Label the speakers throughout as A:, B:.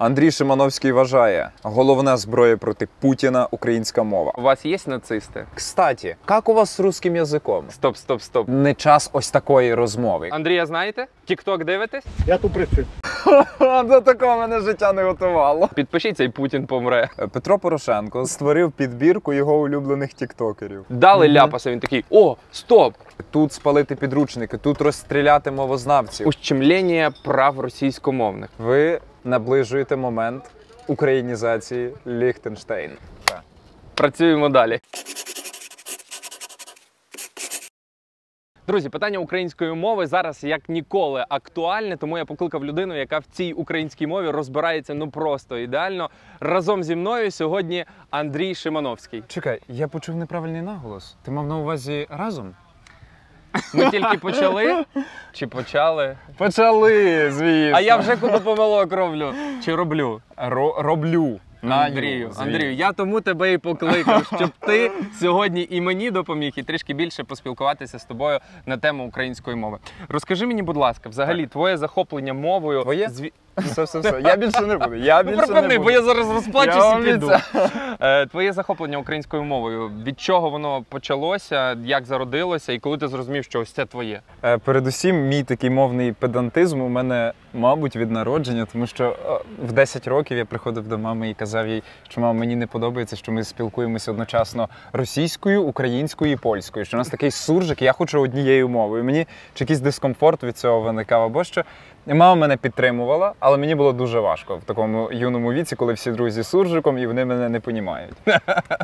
A: Андрій Шимановський вважає, головна зброя проти Путіна – українська мова.
B: У вас є нацисти?
A: Кстати, як у вас з русским язиком?
B: Стоп.
A: Не час ось такої розмови.
B: Андрія знаєте? Тік-ток дивитесь?
C: Я тут працюю.
A: До такого мене життя не готувало.
B: Підпишіться і Путін помре.
A: Петро Порошенко створив підбірку його улюблених тіктокерів.
B: Дали ляпаса, він такий: о, стоп!
A: Тут спалити підручники, тут розстріляти мовознавців.
B: Ущемлення прав російськомовних.
A: Ви наближуєте момент українізації Ліхтенштейна.
B: Працюємо далі. Друзі, питання української мови зараз як ніколи актуальне, тому я покликав людину, яка в цій українській мові розбирається ну просто ідеально. Разом зі мною сьогодні Андрій Шимановський.
A: Чекай, я почув неправильний наголос. Ти мав на увазі разом?
B: Ми тільки почали? Чи почали?
A: Почали, звісно.
B: А я вже куди помилок роблю? Чи роблю?
A: Роблю.
B: Андрію, я тому тебе і покликав, щоб ти сьогодні і мені допоміг, і трішки більше поспілкуватися з тобою на тему української мови. Розкажи мені, будь ласка, взагалі, твоє захоплення мовою...
A: Твоє? Все. Я більше не буду.
B: Припини, бо я зараз розплачусь і піду.
A: піду.
B: Твоє захоплення українською мовою, від чого воно почалося, як зародилося, і коли ти зрозумів, що ось це твоє?
A: Передусім, мій такий мовний педантизм у мене, мабуть, від народження, тому що в 10 років я приходив до мами і казав їй, що мама, мені не подобається, що ми спілкуємося одночасно російською, українською і польською, що у нас такий суржик, я хочу однією мовою. Мені чи якийсь дискомфорт від цього виникав, або що. І мама мене підтримувала, але мені було дуже важко в такому юному віці, коли всі друзі суржиком і вони мене не понімають.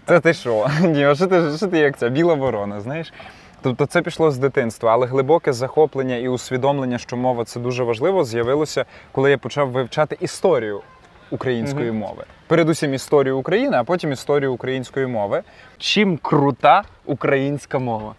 A: Це ти що? Ні, а що ти як ця біла ворона, знаєш? Тобто це пішло з дитинства, але глибоке захоплення і усвідомлення, що мова – це дуже важливо, з'явилося, коли я почав вивчати історію української мови. Передусім історію України, а потім історію української мови.
B: Чим крута українська мова?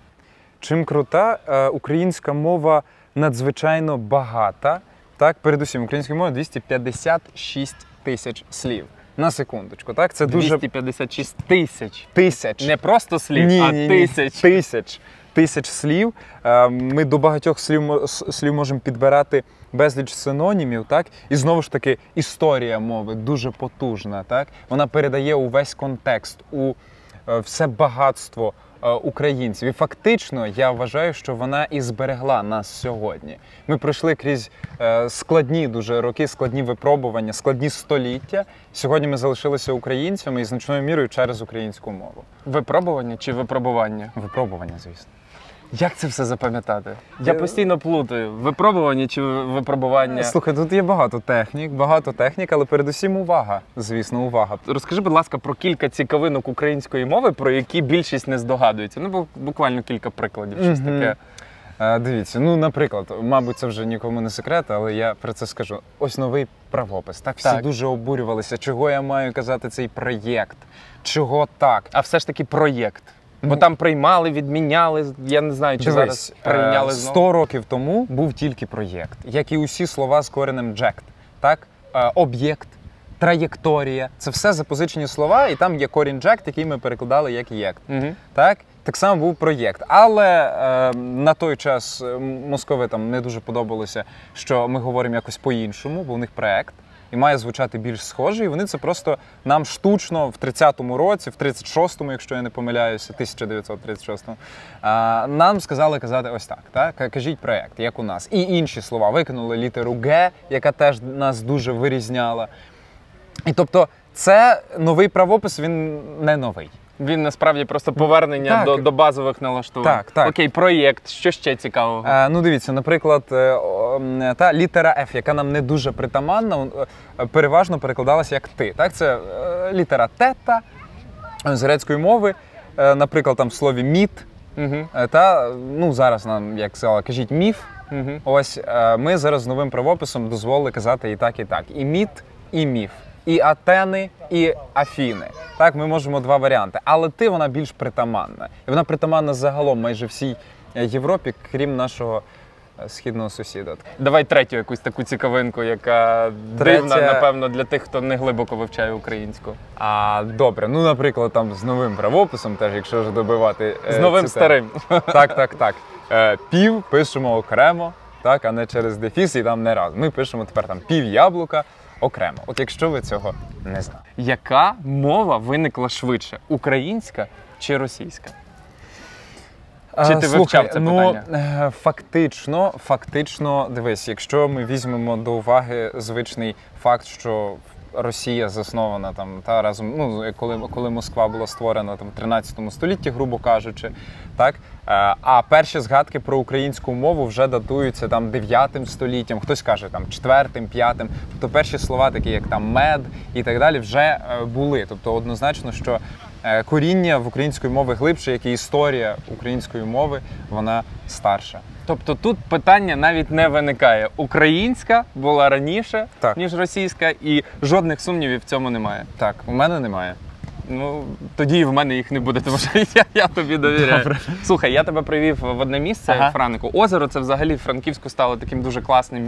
A: Чим крута? Українська мова надзвичайно багата. Так, передусім, українська мова 256 тисяч слів. На секундочку, так? Це
B: 256 тисяч.
A: Тисяч.
B: Не просто слів, а тисяч.
A: Тисяч слів. Ми до багатьох слів можемо підбирати безліч синонімів, так? І знову ж таки, історія мови дуже потужна, так? Вона передає увесь контекст, все багатство українців. І фактично, я вважаю, що вона і зберегла нас сьогодні. Ми пройшли крізь складні дуже роки, складні випробування, складні століття. Сьогодні ми залишилися українцями і значною мірою через українську мову.
B: Випробування чи випробування?
A: Випробування, звісно.
B: Як це все запам'ятати? Я постійно плутаю. Випробування чи випробування?
A: Слухай, тут є багато технік, але передусім увага. Звісно, увага.
B: Розкажи, будь ласка, про кілька цікавинок української мови, про які більшість не здогадується. Ну, буквально кілька прикладів, щось таке.
A: Дивіться, наприклад, мабуть, це вже нікому не секрет, але я про це скажу. Ось новий правопис. Так, всі дуже обурювалися, чого я маю казати цей проєкт, чого так.
B: А все ж таки проєкт. Бо там приймали, відміняли, я не знаю, чи зараз прийняли знову.
A: 100 років тому був тільки проєкт, як і усі слова з коренем «джект». Так? Об'єкт, траєкторія – це все запозичені слова, і там є корінь «джект», який ми перекладали як «єкт». Так? Так само був проєкт. Але на той час московитам не дуже подобалося, що ми говоримо якось по-іншому, бо у них проєкт. І має звучати більш схоже, і вони це просто нам штучно в 30-му році, в 36-му, якщо я не помиляюся, 1936-му, нам сказали казати ось так, кажіть проєкт, як у нас. І інші слова, викинули літеру «г», яка теж нас дуже вирізняла. І тобто це новий правопис, він не новий.
B: Він насправді просто повернення до базових налаштувань.
A: Так.
B: Окей, проєкт. Що ще цікавого?
A: Дивіться, наприклад, та літера F, яка нам не дуже притаманна, переважно перекладалася як «ти». Так? Це літера тета з грецької мови, наприклад, там в слові «міт». Зараз нам, як сказала, кажіть «міф». Ось ми зараз з новим правописом дозволили казати і так, і так. І «міт», і «міф». І Атени, і Афіни. Так, ми можемо два варіанти. Але «ти» вона більш притаманна. І вона притаманна загалом майже всій Європі, крім нашого східного сусіда.
B: Давай третю якусь таку цікавинку, яка дивна, напевно, для тих, хто не глибоко вивчає українську.
A: Добре, наприклад, там з новим правописом, теж, якщо ж добивати...
B: З новим старим.
A: Так. Пів пишемо окремо, так, а не через дефіс і там не раз. Ми пишемо тепер там пів яблука окремо. От якщо ви цього не знали.
B: Яка мова виникла швидше? Українська чи російська? Чи ти вивчав це питання?
A: Фактично, дивись, якщо ми візьмемо до уваги звичний факт, що Росія заснована там та разом, ну коли Москва була створена там в 13 столітті, грубо кажучи, так. А перші згадки про українську мову вже датуються там 9 століттям, хтось каже там 4-м, 5-м. Тобто перші слова, такі як там мед і так далі, вже були. Тобто однозначно, що коріння в української мови глибше, як і історія української мови, вона старша.
B: Тобто тут питання навіть не виникає. Українська була раніше,
A: Так.
B: ніж російська, і жодних сумнівів в цьому немає.
A: Так, у мене немає.
B: Ну, тоді і в мене їх не буде, тому що я тобі довіряю.
A: Добре.
B: Слухай, я тебе привів в одне місце,
A: Ага.
B: Франику. Озеро – це взагалі в Франківську стало таким дуже класним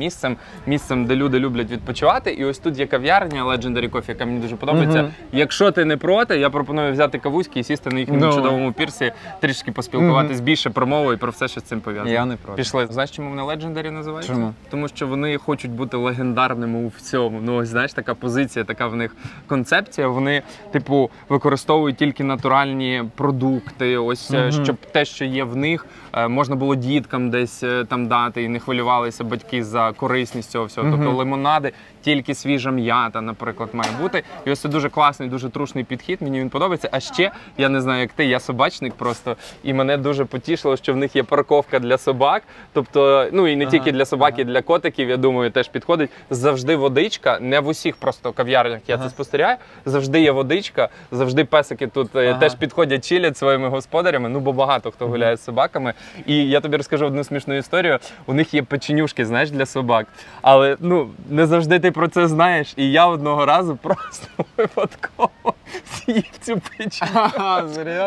B: місцем, де люди люблять відпочивати. І ось тут є кав'ярня Legendary Coffee, яка мені дуже подобається.
A: Мгм.
B: Якщо ти не проти, я пропоную взяти кавуськи і сісти на їхньому
A: Ну.
B: чудовому пірсі, трішки поспілкуватись більше про мову і про все, що з цим пов'язано.
A: Я не проти.
B: Пішли. Знаєш, чому вони Legendary називаються?
A: Чому?
B: Тому що вони хочуть бути легендарними у всьому. Ну, ось, знаєш, така позиція, така в них концепція. Вони, типу, використовують тільки натуральні продукти, ось, щоб те, що є в них, можна було діткам десь там дати і не хвилювалися батьки за корисність цього всього. Тобто лимонади, тільки свіжа м'ята, наприклад, має бути. І ось це дуже класний, дуже трушний підхід, мені він подобається. А ще, я не знаю, як ти, я собачник просто, і мене дуже потішило, що в них є парковка для собак. Тобто, ну і не тільки для собак, і для котиків, я думаю, теж підходить. Завжди водичка, не в усіх просто кав'ярнях я це спостерігаю, завжди є водичка, завжди песики тут теж підходять, чилять своїми господарями, ну бо багато хто гуляє з собаками. І я тобі розкажу одну смішну історію. У них є печенюшки, знаєш, для собак. Але, ну, не завжди ти про це знаєш. І я одного разу просто випадково з'їв цю печеньку.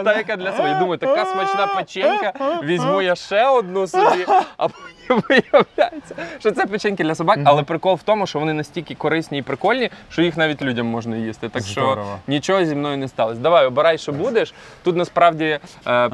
B: Та, яка для собак. Я думаю, така смачна печенька, візьму я ще одну собі, а потім виявляється, що це печеньки для собак. Але прикол в тому, що вони настільки корисні і прикольні, що їх навіть людям можна їсти. Так що
A: Здорово.
B: нічого зі мною не сталося. Давай, обирай, що будеш. Тут насправді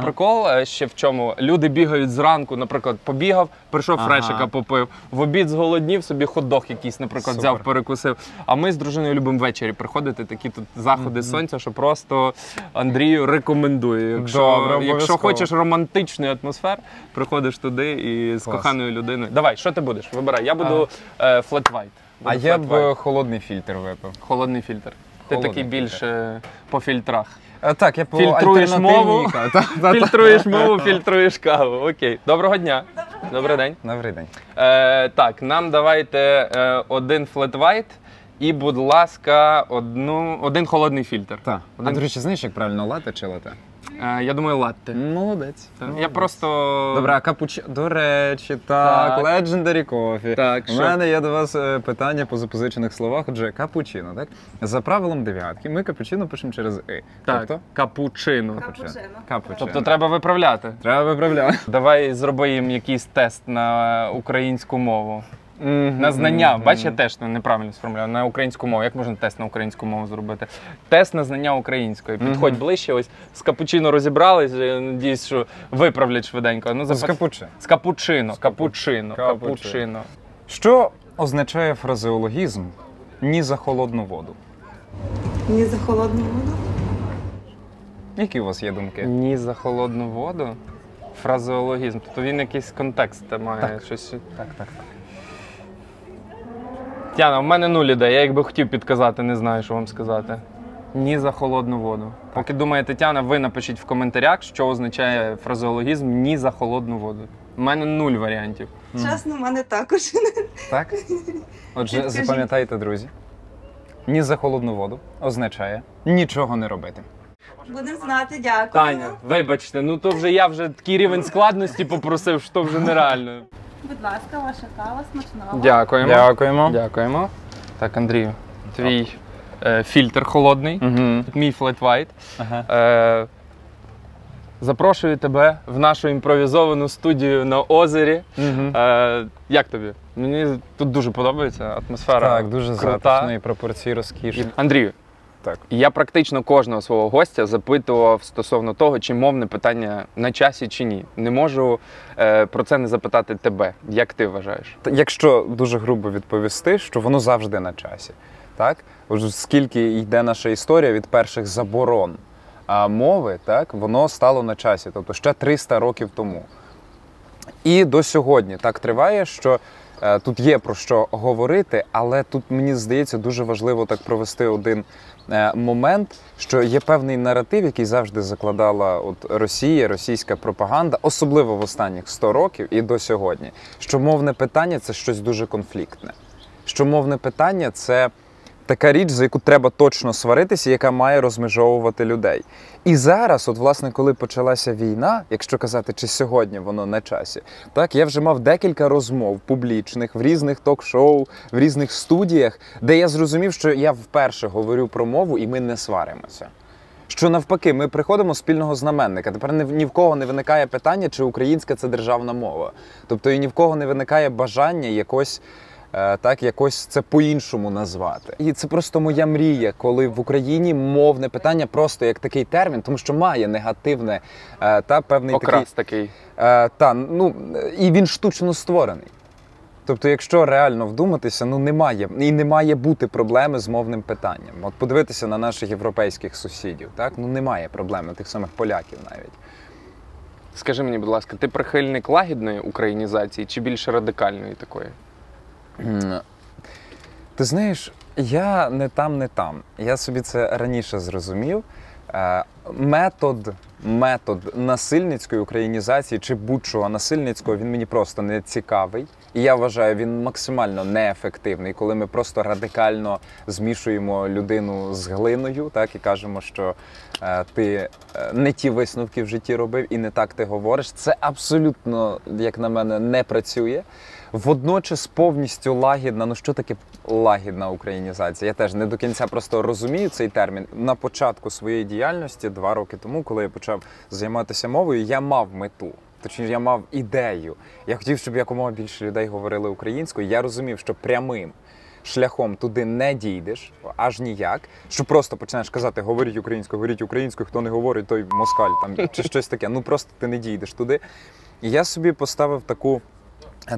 B: прикол ще в чому. Люди бігають зранку, наприклад, побігав, прийшов фрешика попив, в обід зголоднів, собі хот-дог якийсь, наприклад,
A: Супер.
B: взяв, перекусив. А ми з дружиною любимо ввечері приходити, такі тут заходи сонця, що просто Андрію рекомендую.
A: Добре,
B: Якщо
A: обов'язково.
B: хочеш романтичної атмосфери, приходиш туди і з
A: Клас.
B: коханою людиною. Давай, що ти будеш? Вибирай. Я буду flat white.
A: А я б холодний фільтр випив.
B: Холодний фільтр. Ти
A: Холодний
B: такий
A: фільтр.
B: більше по фільтрах.
A: Так, я по
B: Фільтруєш мову,
A: альтернативній
B: фільтруєш мову, фільтруєш каву. Окей. Доброго дня. Добрий день.
A: Добрий день.
B: Так, нам давайте один flat white і, будь ласка, один холодний фільтр.
A: Так. А,
B: Один,
A: до речі, знаєш, як правильно, лате чи лате?
B: я думаю, латте.
A: Молодець.
B: Я просто...
A: Добре, а капучино. До речі, так,
B: Так.
A: Legendary Coffee.
B: Так,
A: У
B: що?
A: мене є до вас питання по запозичених словах. Отже, капучино, так? За правилом дев'ятки ми капучино пишемо через «и».
B: Так,
A: Тобто?
B: капучино.
A: Капучино.
B: Тобто треба виправляти.
A: Треба виправляти.
B: Давай зроби їм якийсь тест на українську мову. На знання, бач, я теж неправильно сформулював, на українську мову. Як можна тест на українську мову зробити? Тест на знання української. Підходь ближче, ось з капучино розібрались, я надіюсь, що виправлять швиденько. Ну,
A: З капучино.
B: З капучино, капучино,
A: Капучино.
B: капучино.
A: Що означає фразеологізм «ні за холодну воду»?
C: Ні за холодну воду.
A: Які у вас є думки?
B: Ні за холодну воду. Фразеологізм. Тобто він якийсь контекст має.
A: Так.
B: Щось.
A: Так.
B: Тяна, в мене нуль ідей. Я якби хотів підказати, не знаю, що вам сказати. Ні за холодну воду. Поки думає Тетяна, ви напишіть в коментарях, що означає фразеологізм «ні за холодну воду». У мене нуль варіантів.
C: Чесно, в мене також.
A: Так? Отже,
C: Підкажіть.
A: запам'ятайте, друзі. «Ні за холодну воду» означає нічого не робити.
C: Будемо знати, дякую.
B: Таня, вибачте, ну то вже я такий рівень складності попросив, що то вже нереально.
D: Будь ласка, ваша кава смачного.
B: Дякуємо.
A: Дякуємо.
B: Дякуємо. Так, Андрію, твій фільтр холодний.
A: Угу.
B: Мій flat white.
A: Ага.
B: Запрошую тебе в нашу імпровізовану студію на озері.
A: Угу.
B: Як тобі? Мені тут дуже подобається атмосфера.
A: Так, дуже
B: крута.
A: затишно і пропорції розкішні.
B: Андрію,
A: Так.
B: Я практично кожного свого гостя запитував стосовно того, чи мовне питання на часі чи ні. Не можу про це не запитати тебе. Як ти вважаєш?
A: Якщо дуже грубо відповісти, що воно завжди на часі. Так? Отже, скільки йде наша історія від перших заборон мови, так, воно стало на часі, тобто ще 300 років тому. І до сьогодні так триває, що тут є про що говорити, але тут, мені здається, дуже важливо так провести один момент, що є певний наратив, який завжди закладала Росія, російська пропаганда, особливо в останніх 100 років і до сьогодні, що мовне питання – це щось дуже конфліктне. Що мовне питання – це така річ, за яку треба точно сваритися, яка має розмежовувати людей. І зараз, власне, коли почалася війна, якщо казати, чи сьогодні воно на часі, так, я вже мав декілька розмов публічних, в різних ток-шоу, в різних студіях, де я зрозумів, що я вперше говорю про мову і ми не сваримося. Що навпаки, ми приходимо з спільного знаменника. Тепер ні в кого не виникає питання, чи українська – це державна мова. Тобто і ні в кого не виникає бажання якось це по-іншому назвати. І це просто моя мрія, коли в Україні мовне питання просто як такий термін, тому що має негативне певний
B: Окрас такий.
A: І він штучно створений. Тобто, якщо реально вдуматися, не має бути проблеми з мовним питанням. От подивитися на наших європейських сусідів, так? Немає проблеми, тих самих поляків навіть.
B: Скажи мені, будь ласка, ти прихильник лагідної українізації чи більше радикальної такої?
A: Ти знаєш, я не там. Я собі це раніше зрозумів. Метод насильницької українізації чи будь-чого насильницького, він мені просто не цікавий. І я вважаю, він максимально неефективний, коли ми просто радикально змішуємо людину з глиною, так, і кажемо, що ти не ті висновки в житті робив і не так ти говориш. Це абсолютно, як на мене, не працює. Водночас повністю лагідна, що таке лагідна українізація? Я теж не до кінця просто розумію цей термін. На початку своєї діяльності, 2 роки тому, коли я почав займатися мовою, я мав мету. Точніше, я мав ідею. Я хотів, щоб якомога більше людей говорили українською. Я розумів, що прямим шляхом туди не дійдеш, аж ніяк, що просто починаєш казати говоріть українською, хто не говорить, той москаль там, чи щось таке. Просто ти не дійдеш туди. І я собі поставив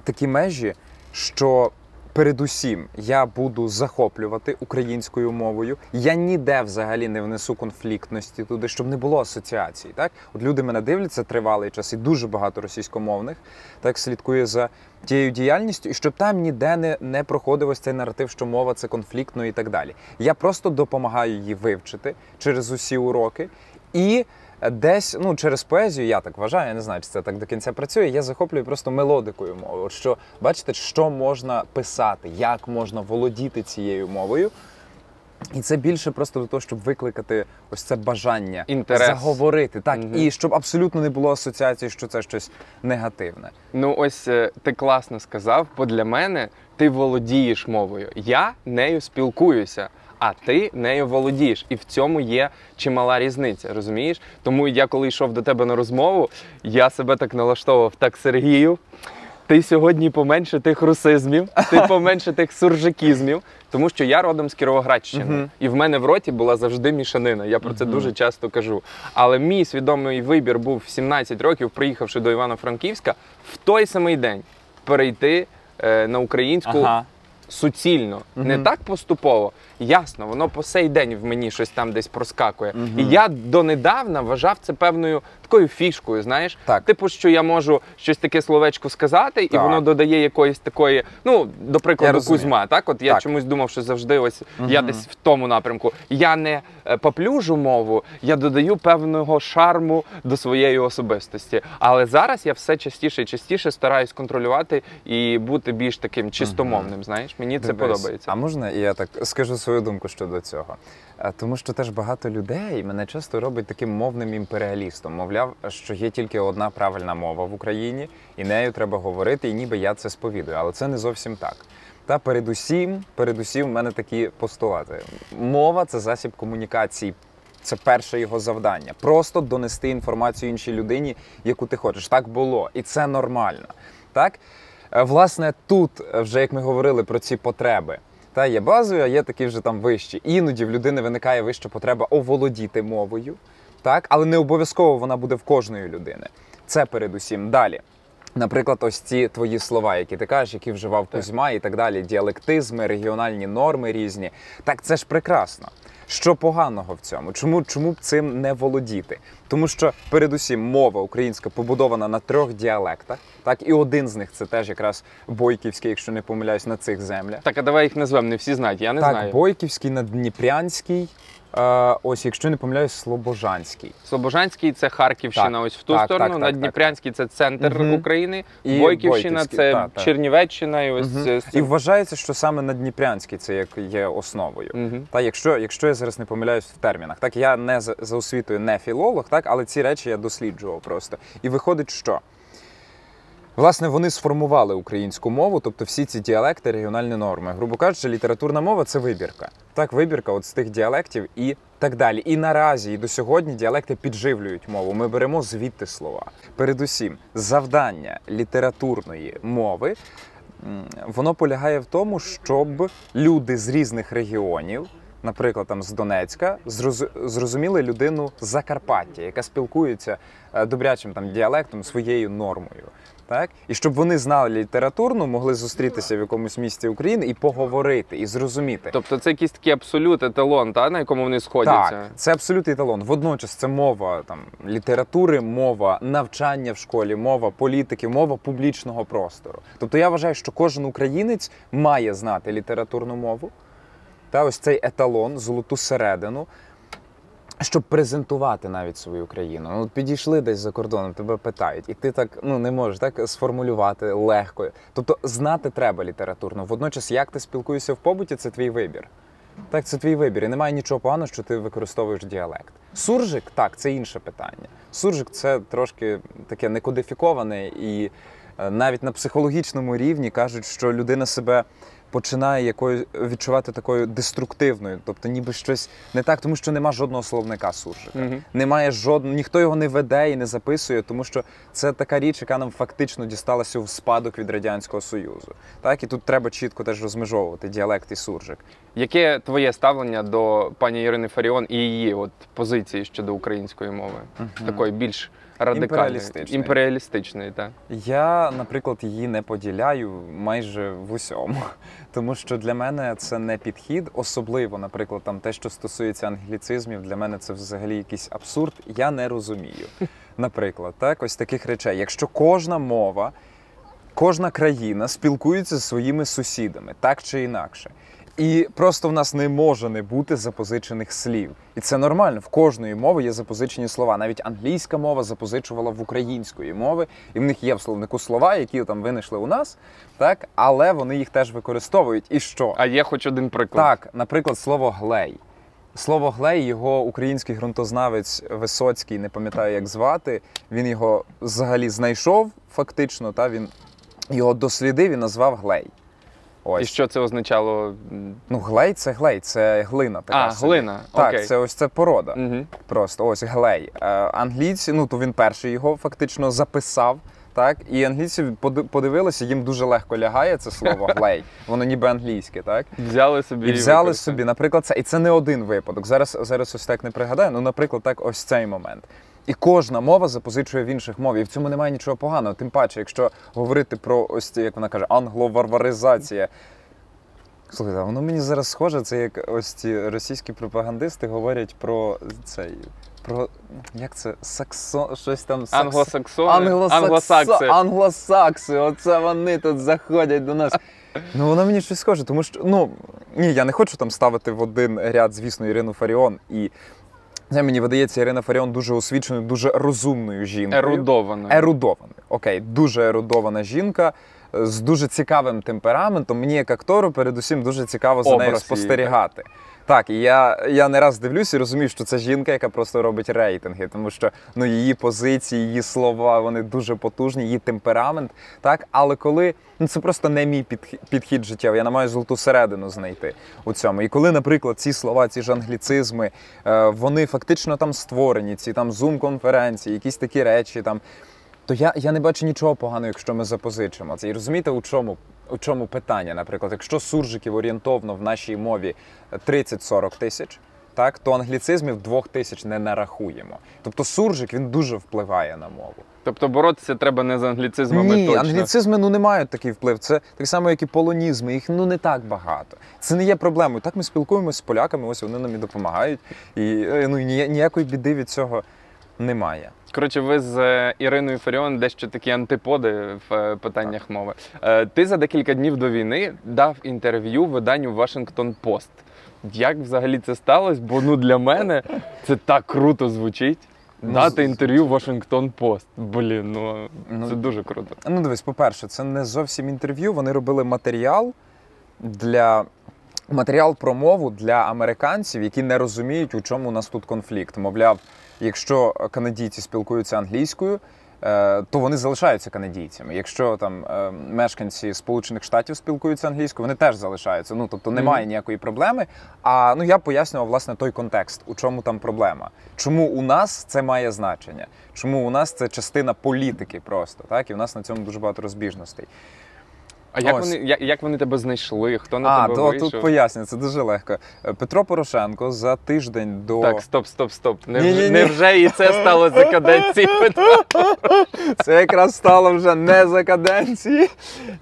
A: такі межі, що передусім я буду захоплювати українською мовою. Я ніде взагалі не внесу конфліктності туди, щоб не було асоціацій. Так? От люди мене дивляться тривалий час, і дуже багато російськомовних так слідкує за тією діяльністю, і щоб там ніде не проходив ось цей наратив, що мова – це конфліктно і так далі. Я просто допомагаю її вивчити через усі уроки і десь, через поезію, я так вважаю, я не знаю, чи це так до кінця працює, я захоплюю просто мелодикою мови. От що, бачите, що можна писати, як можна володіти цією мовою. І це більше просто до того, щоб викликати ось це бажання.
B: Інтерес.
A: Заговорити. Так, і щоб абсолютно не було асоціації, що це щось негативне.
B: Ось ти класно сказав, бо для мене ти володієш мовою. Я нею спілкуюся. А ти нею володієш. І в цьому є чимала різниця, розумієш? Тому я, коли йшов до тебе на розмову, я себе так налаштовував: так, Сергію, ти сьогодні поменше тих русизмів, ти поменше тих суржикізмів, тому що я родом з Кіровоградщини. І в мене в роті була завжди мішанина, я про це дуже часто кажу. Але мій свідомий вибір був в 17 років, приїхавши до Івано-Франківська, в той самий день перейти на українську суцільно, не так поступово. Ясно, воно по сей день в мені щось там десь проскакує. І я донедавна вважав це певною такою фішкою, знаєш?
A: Так.
B: Типу, що я можу щось таке словечко сказати, і воно додає якоїсь такої, до прикладу, Кузьма. Так? От я чомусь думав, що завжди ось я десь в тому напрямку. Я не поплюжу мову, я додаю певного шарму до своєї особистості. Але зараз я все частіше і частіше стараюсь контролювати і бути більш таким чистомовним, знаєш? Мені це подобається.
A: А можна я так скажу свою думку щодо цього? Тому що теж багато людей мене часто робить таким мовним імперіалістом. Мовляв, що є тільки одна правильна мова в Україні, і нею треба говорити, і ніби я це сповідую. Але це не зовсім так. Та передусім в мене такі постулати. Мова – це засіб комунікації. Це перше його завдання. Просто донести інформацію іншій людині, яку ти хочеш. Так було. І це нормально. Так? Власне, тут, вже як ми говорили про ці потреби, Та є базові, а є такі вже там вищі. Іноді в людини виникає вища потреба оволодіти мовою, так? Але не обов'язково вона буде в кожної людини. Це передусім. Далі. Наприклад, ось ці твої слова, які ти кажеш, які вживав Кузьма і так далі, діалектизми, регіональні норми різні. Так це ж прекрасно. Що поганого в цьому? Чому б цим не володіти? Тому що, передусім, мова українська побудована на 3 діалектах, так? І один з них це теж якраз бойківський, якщо не помиляюсь, на цих землях.
B: Так, а давай їх назвемо, не всі знають, я не
A: Так,
B: знаю.
A: бойківський, наддніпрянський, ось, якщо не помиляюсь, слобожанський.
B: Слобожанський – це Харківщина,
A: Так,
B: ось в ту
A: так,
B: сторону,
A: так, так,
B: Наддніпрянський – це центр
A: Мгм.
B: України,
A: І
B: Бойківщина –
A: Бойківський,
B: це
A: так.
B: Чернівеччина, і ось
A: Мгм.
B: це.
A: І вважається, що саме наддніпрянський це як є основою.
B: Мгм.
A: Та, якщо я зараз не помиляюсь в термінах, так я не за освітою не філолог, так, але ці речі я досліджував просто. І виходить, що власне вони сформували українську мову, тобто всі ці діалекти, регіональні норми. Грубо кажучи, літературна мова це вибірка. Так, вибірка от з тих діалектів і так далі. І наразі, і до сьогодні діалекти підживлюють мову. Ми беремо звідти слова. Передусім, завдання літературної мови воно полягає в тому, щоб люди з різних регіонів, наприклад, там з Донецька, зрозуміли людину з Закарпаття, яка спілкується добрячим там діалектом, своєю нормою. Так? І щоб вони знали літературну, могли зустрітися в якомусь місті України і поговорити, і зрозуміти.
B: Тобто це якийсь такий абсолют, еталон, та, на якому вони сходяться?
A: Так, це абсолютний еталон. Водночас це мова там, літератури, мова навчання в школі, мова політики, мова публічного простору. Тобто я вважаю, що кожен українець має знати літературну мову, та ось цей еталон, золоту середину, щоб презентувати навіть свою країну. Ну, підійшли десь за кордоном, тебе питають, і ти так не можеш так сформулювати легко. Тобто знати треба літературно. Водночас, як ти спілкуєшся в побуті, це твій вибір. Так, це твій вибір. І немає нічого поганого, що ти використовуєш діалект. Суржик, так, це інше питання. Суржик – це трошки таке некодифіковане, і навіть на психологічному рівні кажуть, що людина себе починає відчувати такою деструктивною, тобто ніби щось не так, тому що нема жодного словника суржика. Немає ніхто його не веде і не записує, тому що це така річ, яка нам фактично дісталася в спадок від Радянського Союзу. Так, і тут треба чітко теж розмежовувати діалект і суржик.
B: Яке твоє ставлення до пані Ірини Фаріон і її позиції щодо української мови? Такої більш радикальної, імперіалістичної, так?
A: Я, наприклад, її не поділяю майже в усьому, тому що для мене це не підхід, особливо, наприклад, там те, що стосується англіцизмів, для мене це взагалі якийсь абсурд, я не розумію. Наприклад, так, ось таких речей. Якщо кожна мова, кожна країна спілкується зі своїми сусідами, так чи інакше, і просто в нас не може не бути запозичених слів. І це нормально. В кожної мови є запозичені слова. Навіть англійська мова запозичувала в української мови. І в них є в словнику слова, які там винайшли у нас, так? Але вони їх теж використовують. І що?
B: А є хоч один приклад?
A: Так, наприклад, слово «глей». Слово «глей», його український ґрунтознавець Висоцький, не пам'ятаю, як звати, він його взагалі знайшов фактично, та? Він його дослідив і назвав «глей». Ось.
B: І що це означало?
A: Ну, глей, це глина така.
B: Глина,
A: так,
B: окей.
A: це ось це порода.
B: Угу.
A: Просто ось глей. Англійці, то він перший його фактично записав, так? І англійці подивилися, їм дуже легко лягає це слово глей. Воно ніби англійське, так?
B: Взяли собі.
A: І взяли собі, наприклад, це. І це не один випадок. Зараз ось так не пригадаю, наприклад, так ось цей момент. І кожна мова запозичує в інших мов. І в цьому немає нічого поганого. Тим паче, якщо говорити про ось, як вона каже, англоварваризація. Слухайте, воно мені зараз схоже, це як ось ці російські пропагандисти говорять про цей, як це, щось там...
B: Англосакси.
A: Англосакси, оце вони тут заходять до нас. Воно мені щось схоже, тому що, ні, я не хочу там ставити в один ряд, звісно, Ірину Фаріон і... Мені видається, Ірина Фаріон дуже освіченою, дуже розумною жінкою. Ерудованою. Окей, дуже ерудована жінка з дуже цікавим темпераментом. Мені як актору передусім дуже цікаво за нею спостерігати. Так, і я не раз дивлюся і розумію, що це жінка, яка просто робить рейтинги, тому що її позиції, її слова, вони дуже потужні, її темперамент. Так, але коли це просто не мій підхід життєвий, я намагаюся золоту середину знайти у цьому. І коли, наприклад, ці слова, ці ж англіцизми, вони фактично там створені, ці там зум-конференції, якісь такі речі там. То я не бачу нічого поганого, якщо ми запозичимо це. І розумієте, у чому питання? Наприклад, якщо суржиків орієнтовно в нашій мові 30-40 тисяч, так, то англіцизмів 2000 не нарахуємо. Тобто суржик, він дуже впливає на мову.
B: Тобто боротися треба не з англіцизмами
A: Ні,
B: точно.
A: англіцизми не мають такий вплив. Це так само, як і полонізми, їх не так багато. Це не є проблемою. Так ми спілкуємося з поляками, ось вони нам і допомагають. І ніякої біди від цього немає.
B: Коротше, ви з Іриною Фаріон дещо такі антиподи в питаннях мови. Ти за декілька днів до війни дав інтерв'ю виданню Washington Post. Як взагалі це сталося? Бо для мене це так круто звучить. Дати інтерв'ю Washington Post. Блін, це дуже круто.
A: Ну дивись, по-перше, це не зовсім інтерв'ю, вони робили матеріал про мову для американців, які не розуміють, у чому у нас тут конфлікт. Мовляв, якщо канадійці спілкуються англійською, то вони залишаються канадійцями. Якщо там мешканці Сполучених Штатів спілкуються англійською, вони теж залишаються. Ну, тобто немає ніякої проблеми. А я пояснював, власне, той контекст, у чому там проблема. Чому у нас це має значення? Чому у нас це частина політики просто, так? І у нас на цьому дуже багато розбіжностей.
B: А як вони тебе знайшли? Хто на тебе вийшов?
A: Тут поясню, це дуже легко. Петро Порошенко за тиждень до...
B: Так, стоп. Невже і це стало за каденції Петра?
A: Це якраз стало вже не за каденції.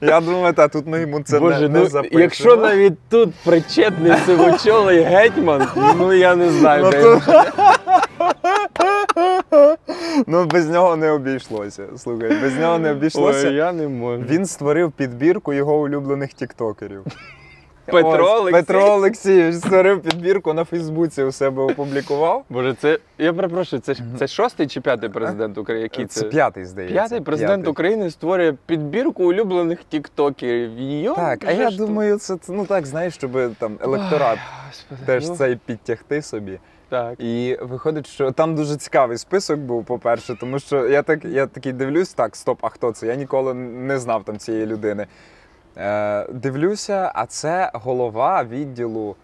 A: Я думаю, тут ми йому це не запишемо.
B: Якщо навіть тут причетний сивочолий гетьман, я не знаю, де.
A: Без нього не обійшлося. Слухай, без нього не обійшлося.
B: Ой, я не можу.
A: Він створив підбірку його улюблених тіктокерів.
B: Петро
A: Олексійович створив підбірку на Фейсбуці, у себе опублікував.
B: Боже, я перепрошую, це 6-й чи 5-й президент України? Який
A: це 5-й, здається.
B: 5-й президент України створює підбірку улюблених тіктокерів.
A: Так, а я думаю, це так, знаєш, щоб там електорат теж цей підтягти собі.
B: Так.
A: І виходить, що там дуже цікавий список був, по-перше, тому що я такий дивлюсь, так, стоп, а хто це? Я ніколи не знав там цієї людини. Дивлюся, а це голова відділу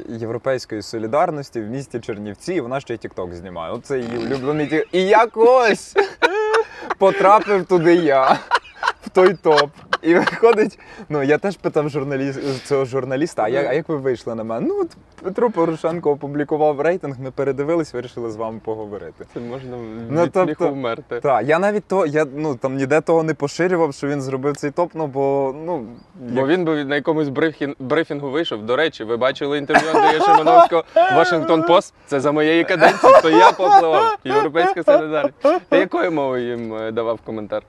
A: Європейської солідарності в місті Чернівці, і вона ще й тікток знімає. Оце її улюблений тікток. І якось потрапив туди я, в той топ. І виходить, я теж питав цього журналіста, а як ви вийшли на мене? Петро Порошенко опублікував рейтинг, ми передивились, вирішили з вами поговорити.
B: Це можна від сміху вмерти.
A: Так, я навіть там ніде того не поширював, що він зробив цей топ, бо
B: він би на якомусь брифінгу вийшов. До речі, ви бачили інтерв'ю Андрія Шимановського Washington Post? Це за моєї каденції, то я попливав. Європейська солідарність. Ти якою мовою їм давав коментар?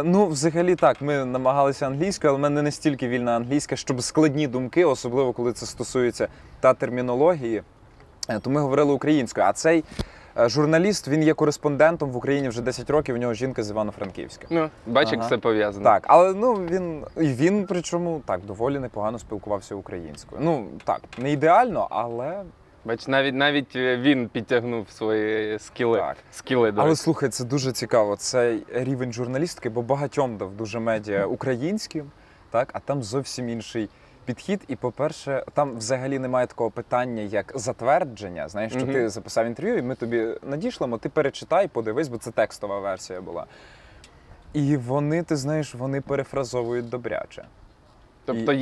A: Взагалі так, ми намагалися англійською, але в мене не настільки вільна англійська, щоб складні думки, особливо коли це стосується термінології, то ми говорили українською. А цей журналіст, він є кореспондентом в Україні вже 10 років, у нього жінка з Івано-Франківська.
B: Бач, як все пов'язано.
A: Так, але він причому так, доволі непогано спілкувався українською. Так, не ідеально, але...
B: Бач, навіть він підтягнув свої скіли.
A: Але слухай, це дуже цікаво, цей рівень журналістики, бо багатьом дав дуже медіа українським, так, а там зовсім інший підхід. І, по-перше, там взагалі немає такого питання, як затвердження. Знаєш, що ти записав інтерв'ю, і ми тобі надішлемо, ти перечитай, подивись, бо це текстова версія була. І вони, ти знаєш, вони перефразовують добряче.
B: Тобто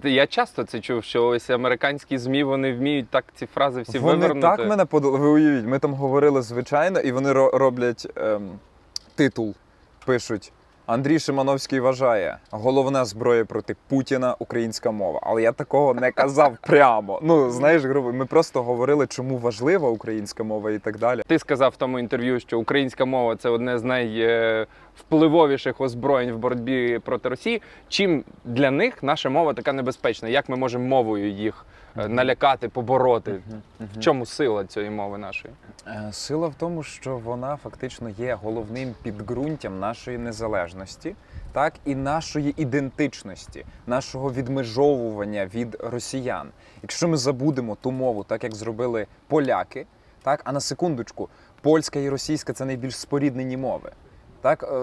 B: я часто це чув, що ось американські ЗМІ, вони вміють так ці фрази всі вивернути.
A: Вони так мене подали, ви уявіть, ми там говорили звичайно, і вони роблять титул, пишуть: Андрій Шимановський вважає, головна зброя проти Путіна – українська мова. Але я такого не казав прямо. Знаєш, грубо, ми просто говорили, чому важлива українська мова і так далі.
B: Ти сказав в тому інтерв'ю, що українська мова – це одне з найвпливовіших озброєнь в боротьбі проти Росії. Чим для них наша мова така небезпечна? Як ми можемо мовою їх налякати, побороти? В чому сила цієї мови нашої?
A: Сила в тому, що вона фактично є головним підґрунтям нашої незалежності, так, і нашої ідентичності, нашого відмежовування від росіян. Якщо ми забудемо ту мову, так як зробили поляки, так, а на секундочку, польська і російська – це найбільш споріднені мови. Так,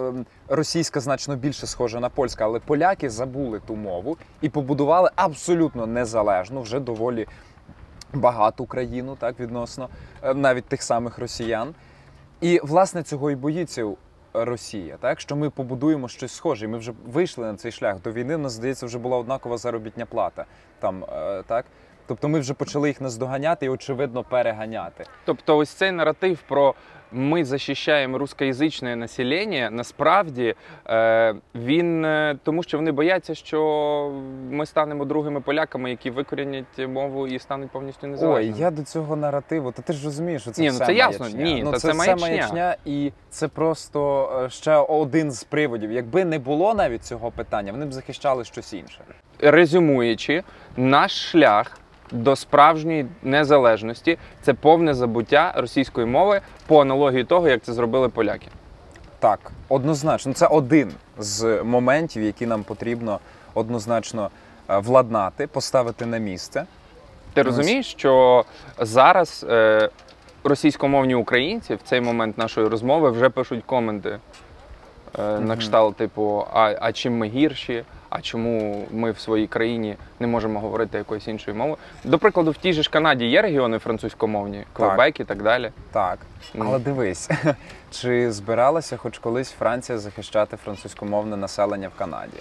A: російська значно більше схожа на польську, але поляки забули ту мову і побудували абсолютно незалежну, вже доволі багату країну, так, відносно навіть тих самих росіян. І, власне, цього і боїться Росія, так? Що ми побудуємо щось схоже. І ми вже вийшли на цей шлях. До війни, в нас, здається, вже була однакова заробітня плата. Там, так? Тобто ми вже почали їх наздоганяти і, очевидно, переганяти.
B: Тобто ось цей наратив про ми захищаємо рускоязичне населення, насправді він тому, що вони бояться, що ми станемо другими поляками, які викорінять мову і стануть повністю незалежними.
A: Ой, я до цього наративу, та ти ж розумієш, що це
B: Ні,
A: все
B: ну це ясно.
A: маячня.
B: Ні,
A: ну,
B: та
A: це
B: це
A: все маячня, і це просто ще один з приводів. Якби не було навіть цього питання, вони б захищали щось інше.
B: Резюмуючи, наш шлях до справжньої незалежності – це повне забуття російської мови по аналогії того, як це зробили поляки.
A: Так, однозначно. Це один з моментів, які нам потрібно однозначно владнати, поставити на місце.
B: Ти розумієш, що зараз російськомовні українці в цей момент нашої розмови вже пишуть коменти на кшталт, типу, а чим ми гірші, а чому ми в своїй країні не можемо говорити якоюсь іншою мовою. До прикладу, в тій же ж Канаді є регіони французькомовні, Квебек і так далі.
A: Так, але дивись, чи збиралася хоч колись Франція захищати французькомовне населення в Канаді?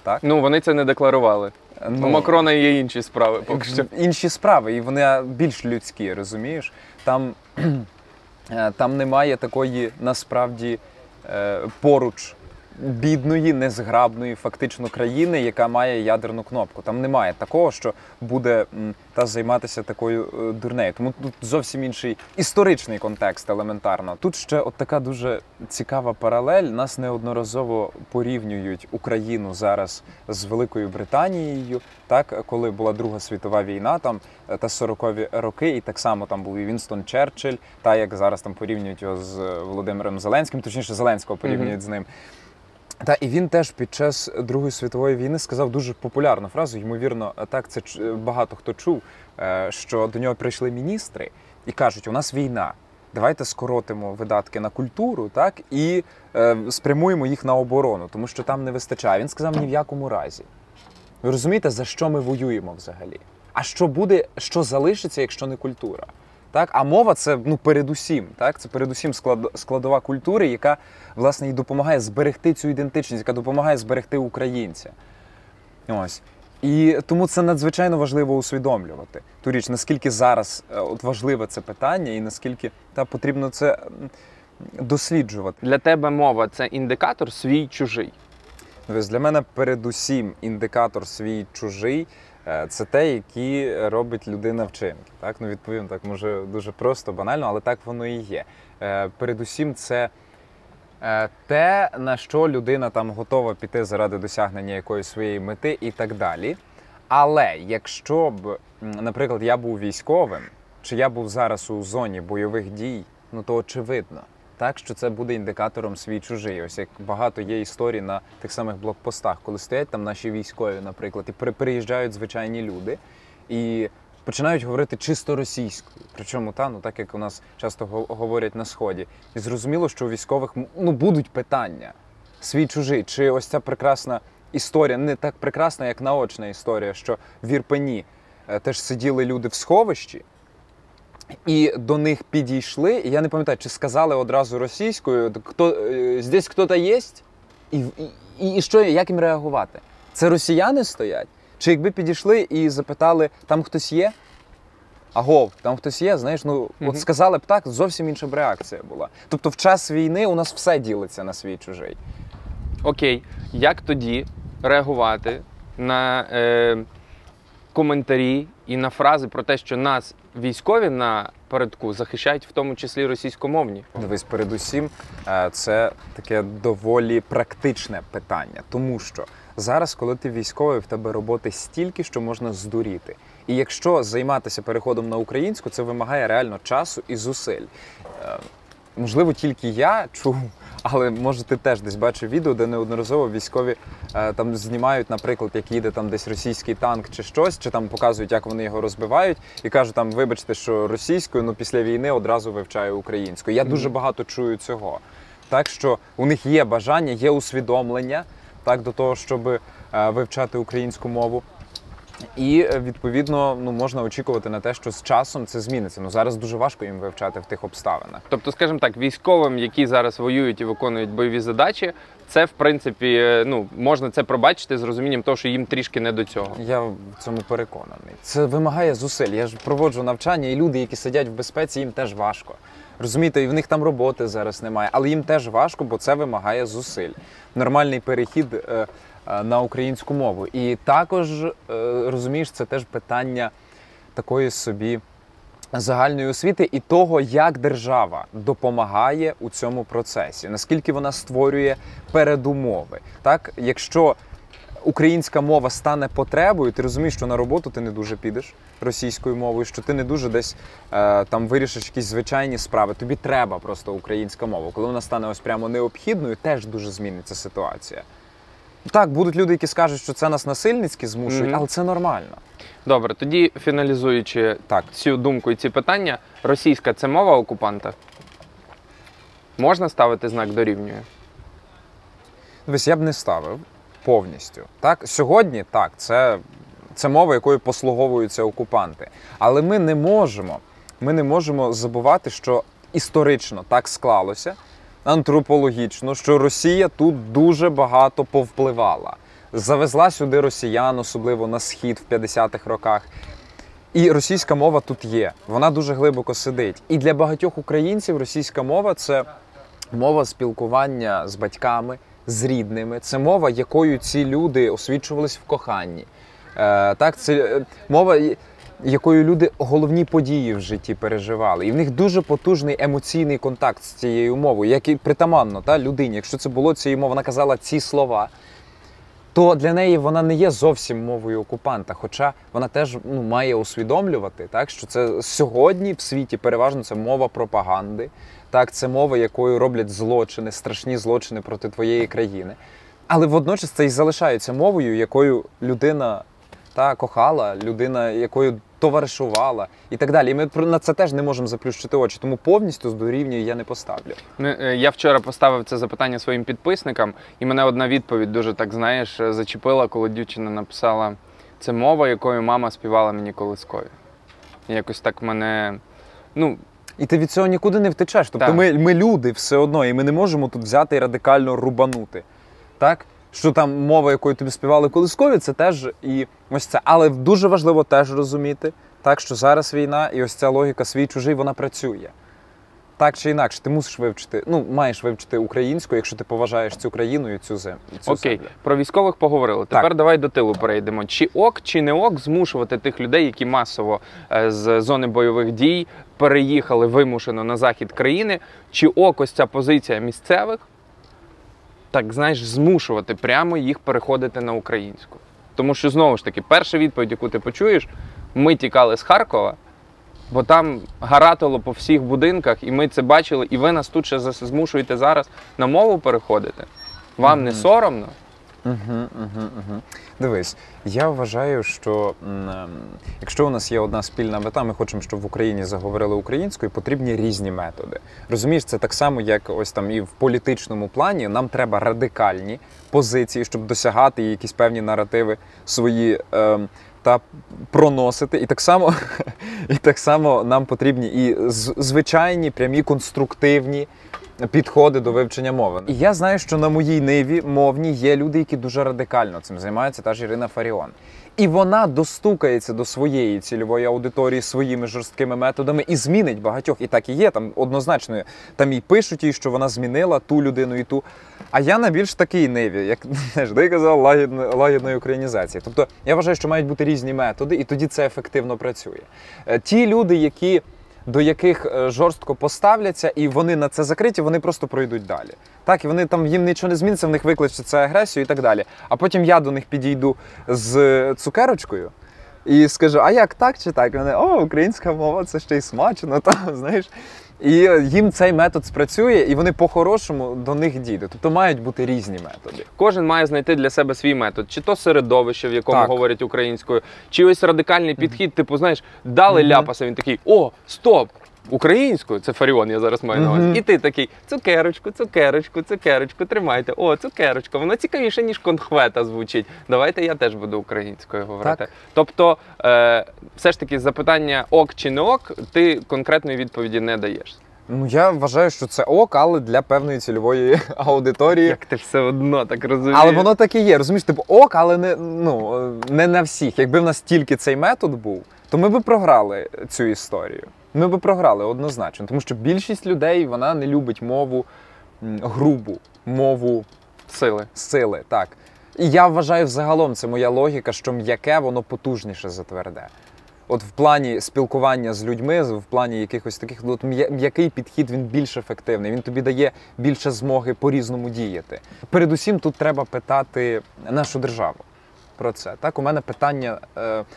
A: Так?
B: Ну, вони це не декларували. У Макрона є інші справи поки що.
A: Інші справи, і вони більш людські, розумієш? Там немає такої, насправді, поруч бідної, незграбної фактично країни, яка має ядерну кнопку. Там немає такого, що буде займатися такою дурнею. Тому тут зовсім інший історичний контекст елементарно. Тут ще от така дуже цікава паралель. Нас неодноразово порівнюють Україну зараз з Великою Британією, так, коли була Друга світова війна, там та 40-ві роки, і так само там був і Вінстон Черчилль, та як зараз там порівнюють його з Володимиром Зеленським, точніше Зеленського порівнюють з ним. Та і він теж під час Другої світової війни сказав дуже популярну фразу, ймовірно, так це багато хто чув, що до нього прийшли міністри і кажуть: у нас війна, давайте скоротимо видатки на культуру, так, і спрямуємо їх на оборону, тому що там не вистачає. Він сказав: ні в якому разі. Ви розумієте, за що ми воюємо взагалі? А що буде, що залишиться, якщо не культура? Так? А мова – це передусім, так? Це передусім складова культури, яка, власне, і допомагає зберегти цю ідентичність, яка допомагає зберегти українця. Ось. І тому це надзвичайно важливо усвідомлювати. Ту річ, наскільки зараз важливе це питання і наскільки потрібно це досліджувати.
B: Для тебе мова – це індикатор свій-чужий?
A: Для мене передусім індикатор свій-чужий – це те, які робить людина вчинки. Так? Відповім так, може дуже просто, банально, але так воно і є. Передусім це те, на що людина там готова піти заради досягнення якоїсь своєї мети і так далі. Але якщо б, наприклад, я був військовим, чи я був зараз у зоні бойових дій, то очевидно, так, що це буде індикатором свій-чужий. Ось як багато є історій на тих самих блокпостах, коли стоять там наші військові, наприклад, і приїжджають звичайні люди і починають говорити чисто російською. Причому так як у нас часто говорять на Сході. І зрозуміло, що у військових будуть питання свій-чужий. Чи ось ця прекрасна історія, не так прекрасна, як наочна історія, що в Ірпені теж сиділи люди в сховищі, і до них підійшли, і я не пам'ятаю, чи сказали одразу російською: «Здесь хто-то є?» І що, як їм реагувати? Це росіяни стоять? Чи якби підійшли і запитали: «Там хтось є?» Агов, там хтось є, знаєш, от сказали б так, зовсім інша б реакція була. Тобто в час війни у нас все ділиться на свій-чужий.
B: Окей, як тоді реагувати на коментарі і на фрази про те, що нас військові на передку захищають в тому числі російськомовні?
A: Дивись, передусім, це таке доволі практичне питання, тому що зараз, коли ти військовий, в тебе роботи стільки, що можна здуріти. І якщо займатися переходом на українську, це вимагає реально часу і зусиль. Можливо, тільки я чув, але може ти теж десь бачив відео, де неодноразово військові там знімають, наприклад, як їде там десь російський танк чи щось, чи там показують, як вони його розбивають, і кажуть там: вибачте, що російською, після війни одразу вивчаю українською. Я дуже багато чую цього. Так що у них є бажання, є усвідомлення, так, до того, щоб вивчати українську мову. І, відповідно, ну, можна очікувати на те, що з часом це зміниться. Ну, зараз дуже важко їм вивчати в тих обставинах.
B: Тобто, скажімо так, військовим, які зараз воюють і виконують бойові задачі, це, в принципі, ну, можна це пробачити з розумінням того, що їм трішки не до цього.
A: Я в цьому переконаний. Це вимагає зусиль. Я ж проводжу навчання, і люди, які сидять в безпеці, їм теж важко. Розумієте, і в них там роботи зараз немає, але їм теж важко, бо це вимагає зусиль. Нормальний перехід на українську мову. І також, розумієш, це теж питання такої собі загальної освіти і того, як держава допомагає у цьому процесі, наскільки вона створює передумови. Так? Якщо українська мова стане потребою, ти розумієш, що на роботу ти не дуже підеш російською мовою, що ти не дуже десь там вирішиш якісь звичайні справи. Тобі треба просто українська мова. Коли вона стане ось прямо необхідною, теж дуже зміниться ситуація. Так, будуть люди, які скажуть, що це нас насильницьки змушують, але це нормально.
B: Добре, тоді фіналізуючи цю думку і ці питання, російська – це мова окупанта? Можна ставити знак дорівнює?
A: Дивись, я б не ставив повністю. Так? Сьогодні, так, це мова, якою послуговуються окупанти. Але ми не можемо забувати, що історично так склалося, антропологічно, що Росія тут дуже багато повпливала. Завезла сюди росіян, особливо на схід в 50-х роках. І російська мова тут є. Вона дуже глибоко сидить. І для багатьох українців російська мова – це мова спілкування з батьками, з рідними. Це мова, якою ці люди освічувались в коханні. Так, це мова, якою люди головні події в житті переживали. І в них дуже потужний емоційний контакт з цією мовою, як і притаманно людині. Якщо це було цією мовою, вона казала ці слова, то для неї вона не є зовсім мовою окупанта, хоча вона теж має усвідомлювати, так, що це сьогодні в світі переважно це мова пропаганди, так, це мова, якою роблять злочини, страшні злочини проти твоєї країни. Але водночас це і залишається мовою, якою людина кохала, людина, якою товаришувала і так далі. І ми на це теж не можемо заплющити очі, тому повністю з дорівнює я не поставлю.
B: Я вчора поставив це запитання своїм підписникам, і мене одна відповідь дуже, так знаєш, зачепила, коли дівчина написала: це мова, якою мама співала мені колискові. І якось так мене,
A: І ти від цього нікуди не втечеш. Тобто ми люди все одно, і ми не можемо тут взяти і радикально рубанути. Так? Що там мова, якою тобі співали колискові, це теж і ось це. Але дуже важливо теж розуміти, так, що зараз війна, і ось ця логіка свій-чужий, вона працює. Так чи інакше, ти мусиш вивчити, маєш вивчити українську, якщо ти поважаєш цю країну і цю землю.
B: Окей, про військових поговорили. Тепер давай до тилу перейдемо. Чи ок, чи не ок змушувати тих людей, які масово з зони бойових дій переїхали вимушено на захід країни, чи ок ось ця позиція місцевих, так, знаєш, змушувати прямо їх переходити на українську? Тому що, знову ж таки, перша відповідь, яку ти почуєш: ми тікали з Харкова, бо там гаратило по всіх будинках, і ми це бачили, і ви нас тут ще змушуєте зараз на мову переходити? Вам не соромно?
A: Дивись, я вважаю, що якщо у нас є одна спільна мета, ми хочемо, щоб в Україні заговорили українською, потрібні різні методи. Розумієш, це так само, як ось там і в політичному плані, нам треба радикальні позиції, щоб досягати якісь певні наративи свої та проносити. І так само нам потрібні і звичайні, прямі, конструктивні підходи до вивчення мови. І я знаю, що на моїй ниві мовній є люди, які дуже радикально цим займаються, та ж Ірина Фаріон. І вона достукається до своєї цільової аудиторії своїми жорсткими методами і змінить багатьох. І так і є, там однозначно. Там і пишуть їй, що вона змінила ту людину і ту. А я на більш такій ниві, як ти казав, лагідної українізації. Тобто я вважаю, що мають бути різні методи, і тоді це ефективно працює. Ті люди, до яких жорстко поставляться, і вони на це закриті, вони просто пройдуть далі. Так, і вони там, їм нічого не зміниться, в них викличеться агресію і так далі. А потім я до них підійду з цукерочкою і скажу: а як так чи так? І вони: о, українська мова, це ще й смачно, там, знаєш. І їм цей метод спрацює, і вони по-хорошому до них дійдуть. Тобто мають бути різні методи.
B: Кожен має знайти для себе свій метод. Чи то середовище, в якому говорять українською, чи ось радикальний підхід, типу, знаєш, дали ляпаса, він такий: о, стоп! українською, це Фаріон, я зараз маю на увазі. І ти такий, цукерочку, цукерочку, цукерочку, тримайте. О, цукерочка, воно цікавіше, ніж конхвета звучить. Давайте я теж буду українською говорити.
A: Так.
B: Тобто, все ж таки, запитання ок чи не ок, ти конкретної відповіді не даєш.
A: Ну, я вважаю, що це ок, але для певної цільової аудиторії.
B: Як ти все одно так розумієш.
A: Але воно так і є, розумієш, типу ок, але не на всіх. Якби в нас тільки цей метод був, то ми б програли цю історію. Ми б програли однозначно, тому що більшість людей, вона не любить мову грубу, мову сили, так. І я вважаю, взагалом, це моя логіка, що м'яке, воно потужніше за тверде. От в плані спілкування з людьми, в плані якихось таких, от м'який підхід, він більш ефективний, він тобі дає більше змоги по-різному діяти. Передусім тут треба питати нашу державу про це. Так, у мене питання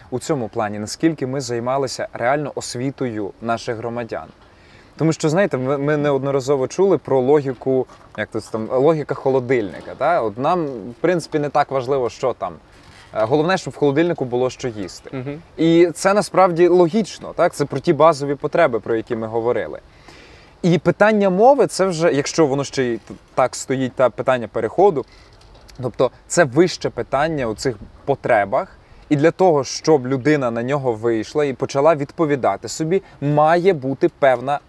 A: у цьому плані, наскільки ми займалися реально освітою наших громадян. Тому що, знаєте, ми неодноразово чули про логіку, як тут там, логіка холодильника. Так? От нам, в принципі, не так важливо, що там. Головне, щоб в холодильнику було що їсти. І це насправді логічно, так? Це про ті базові потреби, про які ми говорили. І питання мови, це вже, якщо воно ще й так стоїть, та питання переходу, тобто це вище питання у цих потребах, і для того, щоб людина на нього вийшла і почала відповідати собі, має бути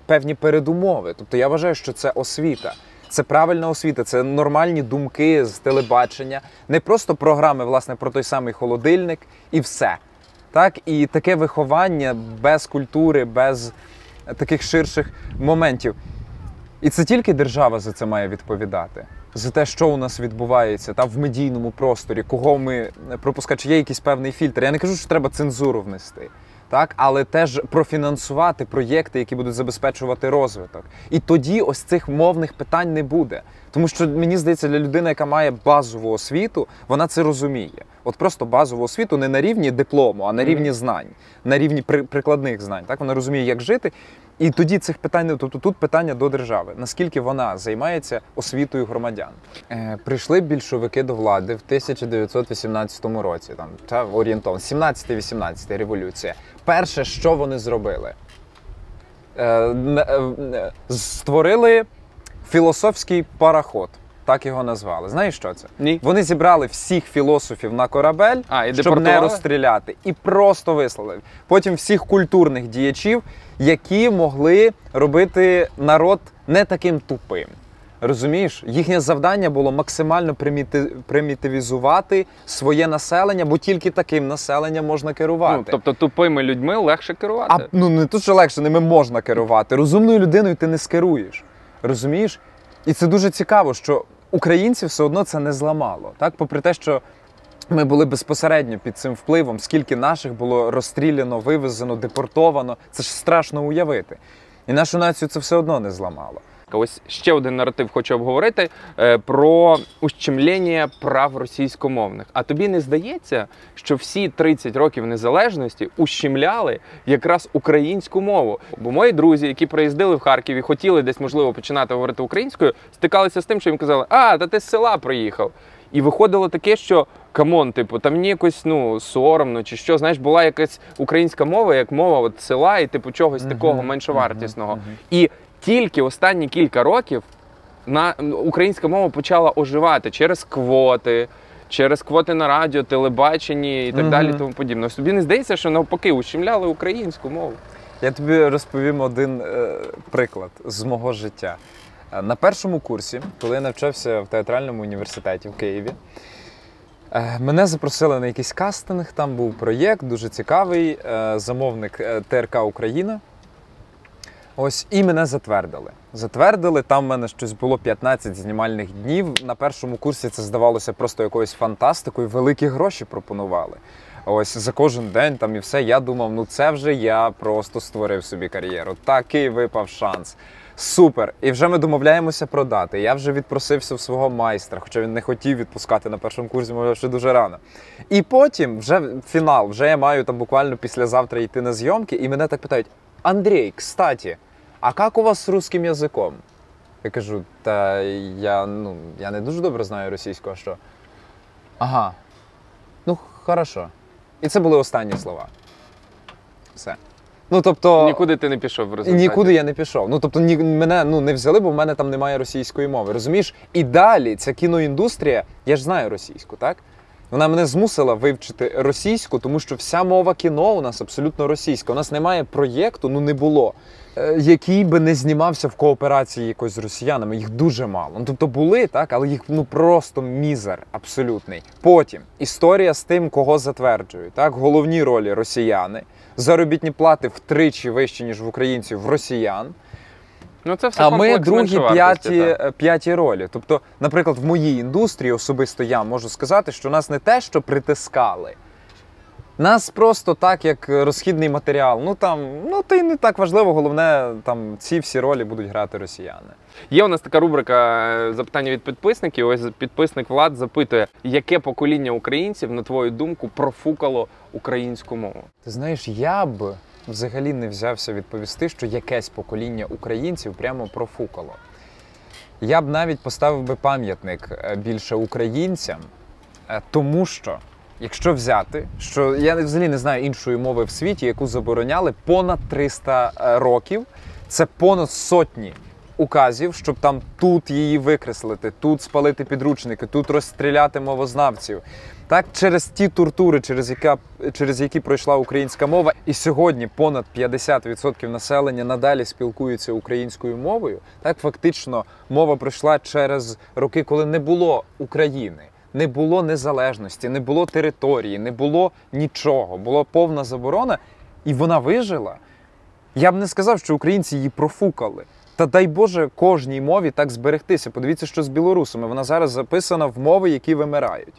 A: певні передумови. Тобто я вважаю, що це освіта. Це правильна освіта, це нормальні думки з телебачення, не просто програми, власне, про той самий холодильник і все. Так? І таке виховання без культури, без таких ширших моментів. І це тільки держава за це має відповідати. За те, що у нас відбувається в медійному просторі, кого ми пропускаємо, чи є якийсь певний фільтр. Я не кажу, що треба цензуру внести. Так, але теж профінансувати проєкти, які будуть забезпечувати розвиток. І тоді ось цих мовних питань не буде. Тому що, мені здається, для людини, яка має базову освіту, вона це розуміє. От просто базову освіту не на рівні диплому, а на рівні знань, на рівні прикладних знань. Так, вона розуміє, як жити. І тоді цих питань, тобто тут питання до держави, наскільки вона займається освітою громадян. Прийшли більшовики до влади в 1918 році, орієнтовно, 17-18 революція. Перше, що вони зробили? Створили філософський пароход, так його назвали. Знаєш, що це?
B: Ні.
A: Вони зібрали всіх філософів на корабель, щоб не розстріляти, і просто вислали. Потім всіх культурних діячів, які могли робити народ не таким тупим. Розумієш? Їхнє завдання було максимально примітивізувати своє населення, бо тільки таким населенням можна керувати.
B: Ну, тобто тупими людьми легше керувати?
A: Не то, що легше, ними можна керувати. Розумною людиною ти не скеруєш. Розумієш? І це дуже цікаво, що українців все одно це не зламало. Так? Попри те, що ми були безпосередньо під цим впливом, скільки наших було розстріляно, вивезено, депортовано, це ж страшно уявити. І нашу націю це все одно не зламало.
B: Ось ще один наратив хочу обговорити про ущемлення прав російськомовних. А тобі не здається, що всі 30 років незалежності ущемляли якраз українську мову? Бо мої друзі, які приїздили в Харків і хотіли десь, можливо, починати говорити українською, стикалися з тим, що їм казали: «А, та ти з села приїхав». І виходило таке, що, камон, типу, там мені якось, соромно чи що, знаєш, була якась українська мова, як мова от села і типу чогось такого меншовартісного. І тільки останні кілька років українська мова почала оживати через квоти на радіо, телебаченні і так далі, тому подібне. Ось тобі не здається, що навпаки ущемляли українську мову?
A: Я тобі розповім один приклад з мого життя. На першому курсі, коли я навчався в театральному університеті в Києві, мене запросили на якийсь кастинг, там був проєкт дуже цікавий, замовник ТРК «Україна». Ось, і мене затвердили. Там в мене щось було 15 знімальних днів. На першому курсі це здавалося просто якоюсь фантастикою, великі гроші пропонували. Ось, за кожен день там і все. Я думав, це вже я просто створив собі кар'єру. Такий випав шанс. Супер! І вже ми домовляємося про дати. Я вже відпросився в свого майстра, хоча він не хотів відпускати на першому курсі, може, ще дуже рано. І потім, вже фінал, вже я маю там буквально післязавтра йти на зйомки, і мене так питають: «Андрій, кстати, а як у вас з русским язиком?» Я кажу: «Та я не дуже добре знаю російську, а що?» «Ага, хорошо». І це були останні слова. Все. Ну, тобто...
B: Нікуди ти не пішов в результаті.
A: Нікуди я не пішов. Ну, тобто, мене не взяли, бо в мене там немає російської мови. Розумієш? І далі ця кіноіндустрія, я ж знаю російську, так? Вона мене змусила вивчити російську, тому що вся мова кіно у нас абсолютно російська. У нас немає проєкту, не було, який би не знімався в кооперації якось з росіянами. Їх дуже мало. Ну, тобто були, так, але їх просто мізер абсолютний. Потім історія з тим, кого затверджують. Так? Головні ролі росіяни, заробітні плати втричі вищі, ніж в українців, в росіян.
B: Ну, це все
A: А ми другі,
B: вартості,
A: п'яті ролі. Тобто, наприклад, в моїй індустрії особисто я можу сказати, що нас не те, що притискали, нас просто так, як розхідний матеріал. То й не так важливо, головне, там ці всі ролі будуть грати росіяни.
B: Є у нас така рубрика запитання від підписників. Ось підписник Влад запитує, яке покоління українців, на твою думку, профукало українську мову?
A: Ти знаєш, я б взагалі не взявся відповісти, що якесь покоління українців прямо профукало. Я б навіть поставив би пам'ятник більше українцям, тому що, якщо взяти, що я взагалі не знаю іншої мови в світі, яку забороняли понад 300 років, це понад сотні указів, щоб там тут її викреслити, тут спалити підручники, тут розстріляти мовознавців. Так, через ті тортури, через які пройшла українська мова, і сьогодні понад 50% населення надалі спілкуються українською мовою. Так, фактично, мова пройшла через роки, коли не було України, не було незалежності, не було території, не було нічого, була повна заборона, і вона вижила. Я б не сказав, що українці її профукали. Та дай Боже кожній мові так зберегтися. Подивіться, що з білорусами. Вона зараз записана в мови, які вимирають.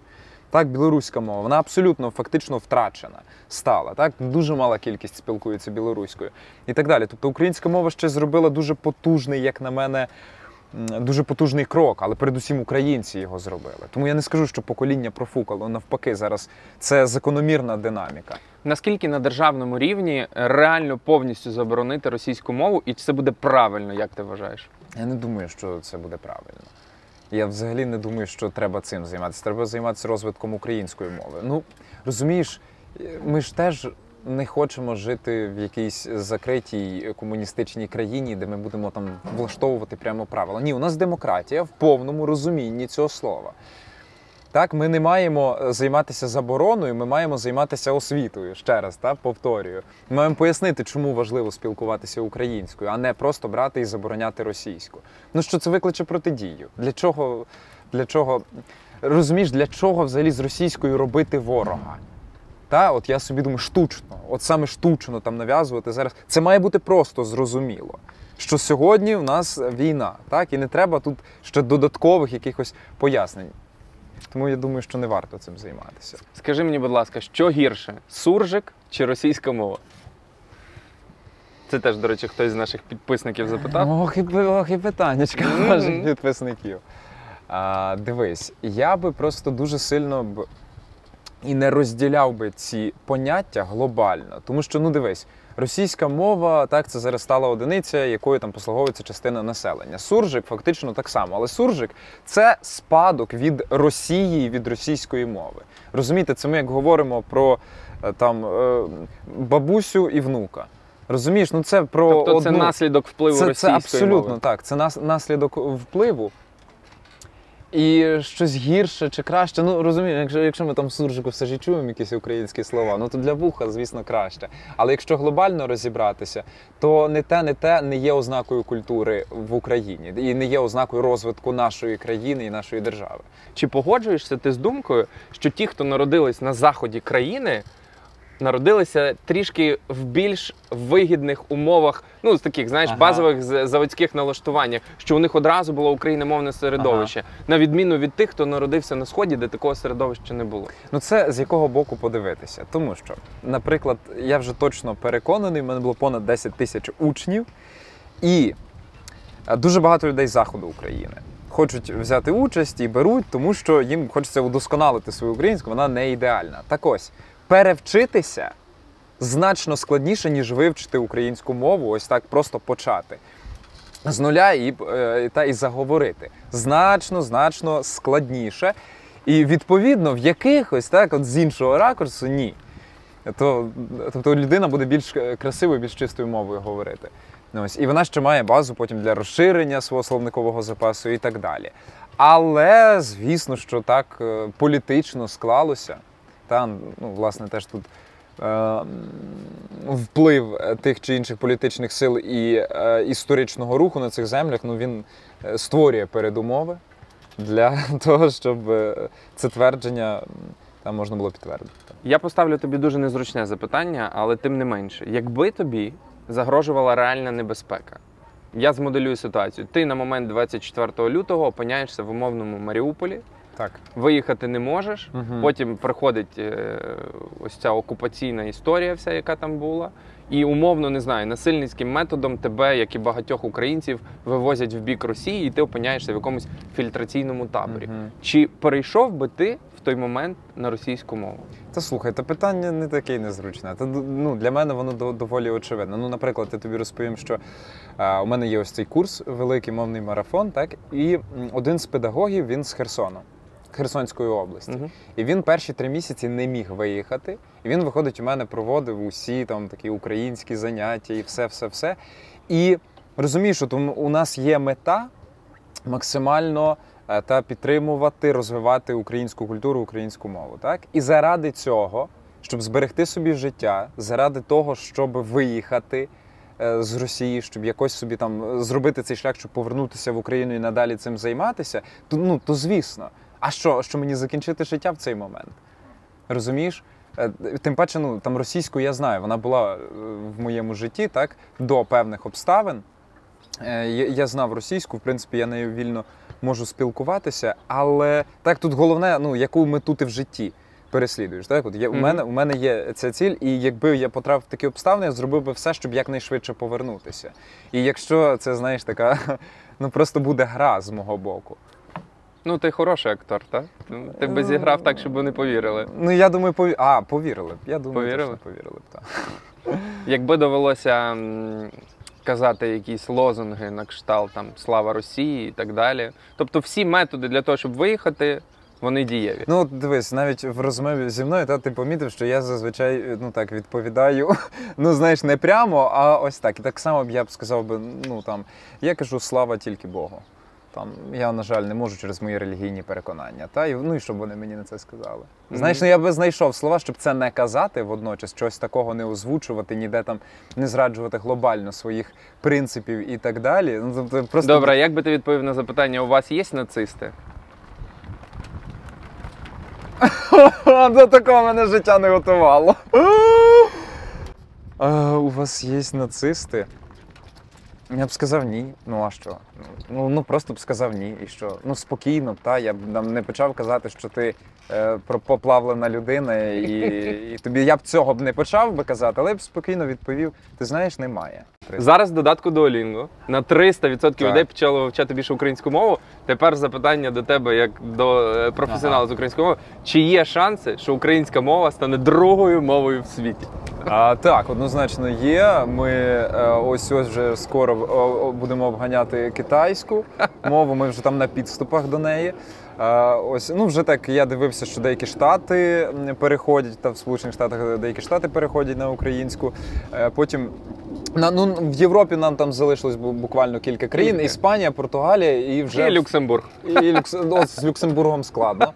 A: Так, білоруська мова, вона абсолютно, фактично втрачена стала. Так, дуже мала кількість спілкується білоруською і так далі. Тобто українська мова ще зробила дуже потужний, як на мене, дуже потужний крок, але передусім українці його зробили. Тому я не скажу, що покоління профукало, навпаки, зараз це закономірна динаміка.
B: Наскільки на державному рівні реально повністю заборонити російську мову, і чи це буде правильно, як ти вважаєш?
A: Я не думаю, що це буде правильно. Я взагалі не думаю, що треба цим займатися. Треба займатися розвитком української мови. Ну, розумієш, ми ж теж не хочемо жити в якійсь закритій комуністичній країні, де ми будемо там влаштовувати прямо правила. Ні, у нас демократія в повному розумінні цього слова. Так, ми не маємо займатися забороною, ми маємо займатися освітою. Ще раз, так, повторюю. Ми маємо пояснити, чому важливо спілкуватися українською, а не просто брати і забороняти російську. Ну що це викличе протидію? Для чого, розумієш, для чого взагалі з російською робити ворога? Та, от я собі думаю, штучно, от саме штучно там нав'язувати зараз. Це має бути просто зрозуміло, що сьогодні в нас війна, так, і не треба тут ще додаткових якихось пояснень. Тому я думаю, що не варто цим займатися.
B: Скажи мені, будь ласка, що гірше, суржик чи російська мова? Це теж, до речі, хтось з наших підписників запитав.
A: Ох і питаннячка наших підписників. Дивись, я би просто дуже сильно і не розділяв би ці поняття глобально. Тому що, дивись, російська мова, так, це зараз стала одиниця, якою там послуговується частина населення. Суржик фактично так само, але суржик – це спадок від Росії, від російської мови. Розумієте, це ми як говоримо про там бабусю і внука. Розумієш, це про
B: тобто це наслідок впливу російської мови?
A: Це абсолютно так, це наслідок впливу. І щось гірше чи краще, розумієш, якщо ми там в суржику все ж чуємо якісь українські слова, то для вуха, звісно, краще. Але якщо глобально розібратися, то не те не є ознакою культури в Україні і не є ознакою розвитку нашої країни і нашої держави.
B: Чи погоджуєшся ти з думкою, що ті, хто народились на заході країни, народилися трішки в більш вигідних умовах, з таких, знаєш, базових заводських налаштуваннях, що у них одразу було україномовне середовище, на відміну від тих, хто народився на Сході, де такого середовища не було?
A: Це з якого боку подивитися. Тому що, наприклад, я вже точно переконаний, в мене було понад 10 тисяч учнів, і дуже багато людей з заходу України хочуть взяти участь і беруть, тому що їм хочеться удосконалити свою українську, вона не ідеальна. Так ось, перевчитися значно складніше, ніж вивчити українську мову, ось так просто почати. З нуля і заговорити. Значно складніше. І відповідно в якихось, так, от з іншого ракурсу, ні. тобто людина буде більш красивою, більш чистою мовою говорити. Ось. І вона ще має базу потім для розширення свого словникового запасу і так далі. Але, звісно, що так політично склалося. Власне, теж тут вплив тих чи інших політичних сил і історичного руху на цих землях, він створює передумови для того, щоб це твердження там можна було підтвердити.
B: Я поставлю тобі дуже незручне запитання, але тим не менше. Якби тобі загрожувала реальна небезпека, я змоделюю ситуацію. Ти на момент 24 лютого опиняєшся в умовному Маріуполі,
A: Так.
B: виїхати не можеш,
A: Угу.
B: потім приходить ось ця окупаційна історія вся, яка там була, і умовно, не знаю, насильницьким методом тебе, як і багатьох українців, вивозять в бік Росії, і ти опиняєшся в якомусь фільтраційному таборі.
A: Угу.
B: Чи перейшов би ти в той момент на російську мову?
A: Та слухай, та питання не таке незручне. Для мене воно доволі очевидно. Наприклад, я тобі розповім, що у мене є ось цей курс, великий мовний марафон, так? І один з педагогів, він з Херсону, Херсонської області.
B: Угу.
A: І він перші 3 місяці не міг виїхати. І він, виходить, у мене проводив усі там такі українські заняття і все. І розумієш, що у нас є мета максимально підтримувати, розвивати українську культуру, українську мову. Так? І заради цього, щоб зберегти собі життя, заради того, щоб виїхати з Росії, щоб якось собі там зробити цей шлях, щоб повернутися в Україну і надалі цим займатися, то звісно. А що мені закінчити життя в цей момент? Розумієш? Тим паче, там російську я знаю, вона була в моєму житті, так, до певних обставин. Я знав російську, в принципі, я нею вільно можу спілкуватися, але так, тут головне, яку мету ти в житті переслідуєш. Так? У мене є ця ціль, і якби я потрапив в такі обставини, я зробив би все, щоб якнайшвидше повернутися. І якщо це, знаєш, така, просто буде гра з мого боку.
B: Ти хороший актор, так? Ти б зіграв так, щоб вони повірили.
A: Я думаю, повірили б. Я думаю,
B: Повірили?
A: точно повірили б, так.
B: Якби довелося казати якісь лозунги на кшталт там «Слава Росії» і так далі. Тобто всі методи для того, щоб виїхати, вони дієві.
A: Дивись, навіть в розмові зі мною, ти помітив, що я зазвичай, відповідаю, знаєш, не прямо, а ось так. І так само б я б сказав би, я кажу «Слава тільки Богу». Я, на жаль, не можу через мої релігійні переконання. І щоб вони мені на це сказали. Знаєш, я би знайшов слова, щоб це не казати водночас, чогось такого не озвучувати, ніде там не зраджувати глобально своїх принципів і так далі. Просто...
B: Добре, як би ти відповів на запитання, у вас є нацисти?
A: До такого мене життя не готувало. У вас є нацисти? Я б сказав ні. А що? Просто б сказав ні. І що? Спокійно, я б не почав казати, що ти поплавлена людина, і тобі я б цього б не почав би казати, але я б спокійно відповів, ти знаєш, немає.
B: Зараз в додатку Duolingo на 300% людей почали вивчати більше українську мову. Тепер запитання до тебе, як до професіонала з української мови. Чи є шанси, що українська мова стане другою мовою в світі?
A: Так, однозначно є. Ми ось вже скоро будемо обганяти китайську мову, ми вже там на підступах до неї. Вже так, я дивився, що деякі штати переходять, в Сполучених Штатах деякі штати переходять на українську. Потім в Європі нам там залишилось буквально кілька країн. Іспанія, Португалія і вже...
B: І Люксембург.
A: З Люксембургом складно.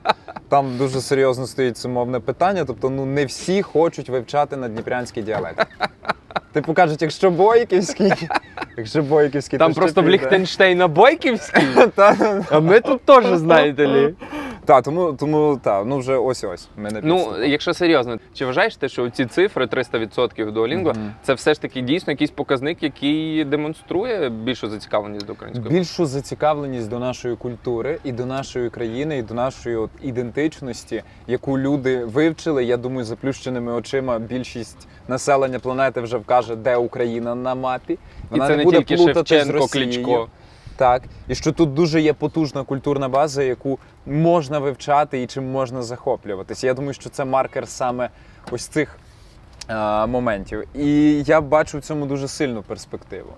A: Там дуже серйозно стоїть це мовне питання, тобто не всі хочуть вивчати наддніпрянський діалект. Типу кажуть, якщо бойківський,
B: там
A: то
B: просто в
A: піде.
B: Ліхтенштейна бойківський, а ми тут теж, знаєте лі.
A: Тому вже ось.
B: Якщо серйозно, чи вважаєш ти, що ці цифри 300% Duolingo, це все ж таки дійсно якийсь показник, який демонструє більшу зацікавленість до української мови?
A: Більшу зацікавленість до нашої культури і до нашої країни, і до нашої ідентичності, яку люди вивчили. Я думаю, заплющеними очима більшість населення планети вже вкаже, де Україна на мапі.
B: Вона не буде тільки Шевченко, Кличко.
A: Так, і що тут дуже є потужна культурна база, яку можна вивчати і чим можна захоплюватися. Я думаю, що це маркер саме ось цих моментів. І я бачу в цьому дуже сильну перспективу.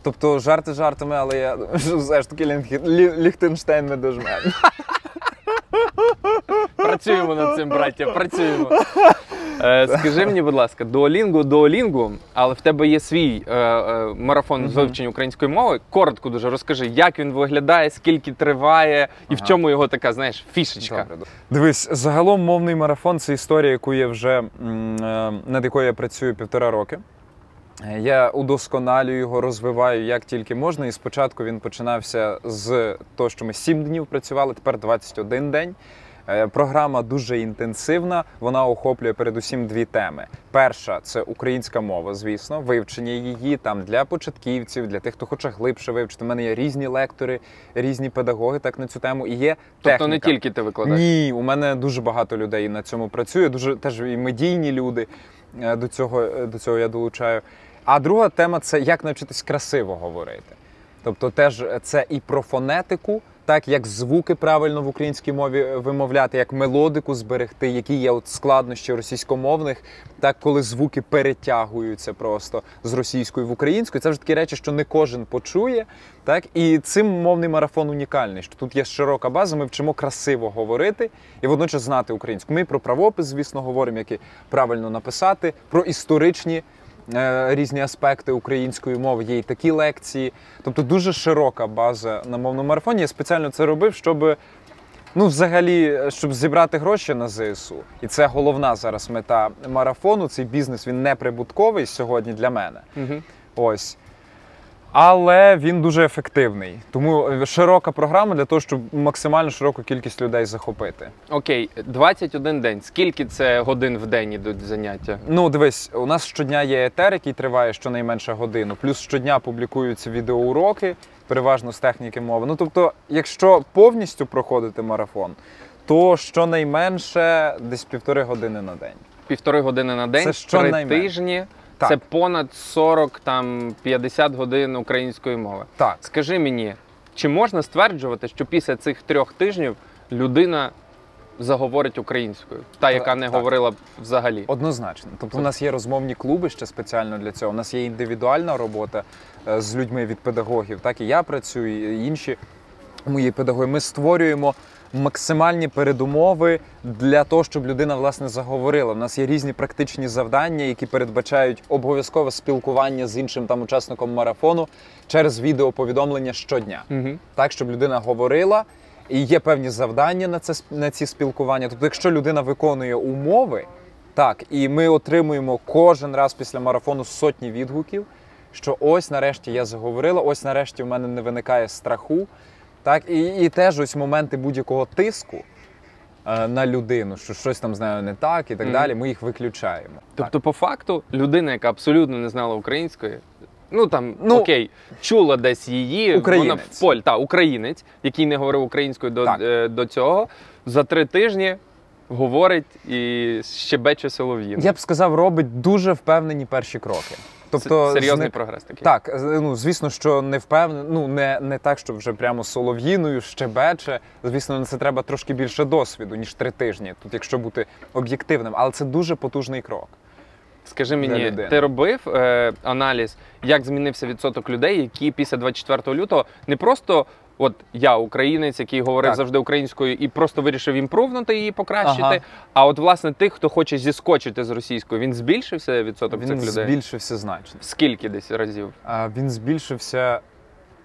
A: Тобто жарти жартами, але я все ж таки Ліхтенштейн не дожмен.
B: Працюємо над цим, браття, працюємо. Скажи мені, будь ласка, Duolingo, але в тебе є свій марафон з вивчення української мови. Коротко дуже розкажи, як він виглядає, скільки триває і в чому його така, знаєш, фішечка.
A: Добре. Дивись, загалом мовний марафон – це історія, яку я вже, над якою я працюю 1,5 роки. Я удосконалюю його, розвиваю як тільки можна. І спочатку він починався з того, що ми 7 днів працювали, тепер 21 день. Програма дуже інтенсивна, вона охоплює передусім 2 теми. Перша – це українська мова, звісно, вивчення її там для початківців, для тих, хто хоче глибше вивчити. У мене є різні лектори, різні педагоги так на цю тему. І є техніка.
B: Тобто не тільки ти викладаєш?
A: Ні, у мене дуже багато людей на цьому працює, дуже теж і медійні люди до цього я долучаю. А друга тема – це як навчитись красиво говорити. Тобто теж це і про фонетику, так, як звуки правильно в українській мові вимовляти, як мелодику зберегти, які є от складнощі російськомовних, так, коли звуки перетягуються просто з російської в українську. Це вже такі речі, що не кожен почує. Так, і цим мовний марафон унікальний, що тут є широка база, ми вчимо красиво говорити і водночас знати українську. Ми про правопис, звісно, говоримо, як і правильно написати, про історичні різні аспекти української мови, є і такі лекції. Тобто дуже широка база на мовному марафоні. Я спеціально це робив, щоб, взагалі, щоб зібрати гроші на ЗСУ. І це головна зараз мета марафону. Цей бізнес, він не прибутковий сьогодні для мене. Ось. Але він дуже ефективний. Тому широка програма для того, щоб максимально широку кількість людей захопити.
B: Окей, 21 день. Скільки це годин в день ідуть заняття?
A: Дивись, у нас щодня є етер, який триває щонайменше годину. Плюс щодня публікуються відеоуроки, переважно з техніки мови. Тобто, якщо повністю проходити марафон, то щонайменше десь 1,5 години на день.
B: 1,5 години на день,
A: Це
B: 3 тижні.
A: Так.
B: Це понад 40-50 годин української мови.
A: Так.
B: Скажи мені, чи можна стверджувати, що після цих 3 тижнів людина заговорить українською? Та, яка не говорила б взагалі?
A: Однозначно. Тобто у нас є розмовні клуби ще спеціально для цього. У нас є індивідуальна робота з людьми від педагогів. Так, і я працюю, і інші мої педагоги. Ми створюємо максимальні передумови для того, щоб людина, власне, заговорила. У нас є різні практичні завдання, які передбачають обов'язкове спілкування з іншим учасником марафону через відеоповідомлення щодня. Так, щоб людина говорила, і є певні завдання на ці спілкування. Тобто, якщо людина виконує умови, так, і ми отримуємо кожен раз після марафону сотні відгуків, що ось нарешті я заговорила, ось нарешті в мене не виникає страху. Так, і теж ось моменти будь-якого тиску на людину, що щось там з нею не так і так далі, ми їх виключаємо.
B: Тобто, по факту, людина, яка абсолютно не знала української, окей, чула десь її,
A: українець.
B: Вона українець, який не говорив українською до цього, за 3 тижні говорить і щебече солов'їн.
A: Я б сказав, робить дуже впевнені перші кроки. Тобто,
B: серйозний прогрес такий.
A: Так, звісно, що не впевнений, не так, що вже прямо солов'їною щебече. Звісно, на це треба трошки більше досвіду, ніж 3 тижні, тут якщо бути об'єктивним. Але це дуже потужний крок.
B: Скажи мені, ти робив аналіз, як змінився відсоток людей, які після 24 лютого не просто я українець, який говорив завжди українською і просто вирішив імпрувнути її, покращити, а власне тих, хто хоче зіскочити з російською, він збільшився відсоток цих людей?
A: Він збільшився значно.
B: Скільки десь разів?
A: Він збільшився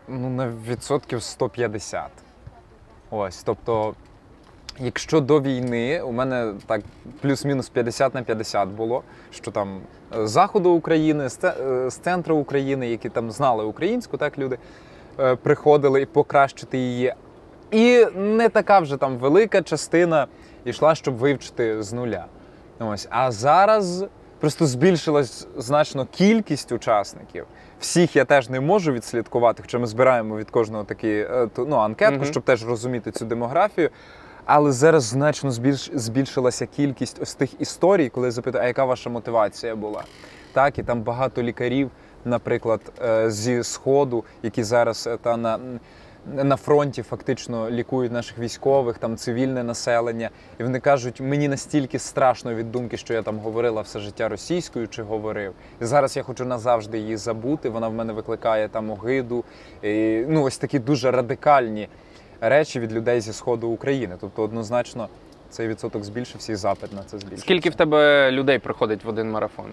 A: на відсотків 150. Ось, тобто, якщо до війни у мене так плюс-мінус 50 на 50 було, що там з заходу України, з центру України, які там знали українську, так, люди приходили і покращити її. І не така вже там велика частина йшла, щоб вивчити з нуля. Ось. А зараз просто збільшилась значно кількість учасників. Всіх я теж не можу відслідкувати, хоча ми збираємо від кожного таку анкетку, щоб теж розуміти цю демографію. Але зараз значно збільшилася кількість ось тих історій, коли я запитую, а яка ваша мотивація була? Так, і там багато лікарів, наприклад, зі Сходу, які зараз на фронті фактично лікують наших військових, там цивільне населення. І вони кажуть, мені настільки страшно від думки, що я там говорила все життя російською чи говорив. І зараз я хочу назавжди її забути, вона в мене викликає там огиду. І, ось такі дуже радикальні речі від людей зі Сходу України. Тобто однозначно Цей відсоток збільшився і запит на це збільшився.
B: Скільки в тебе людей приходить в один марафон?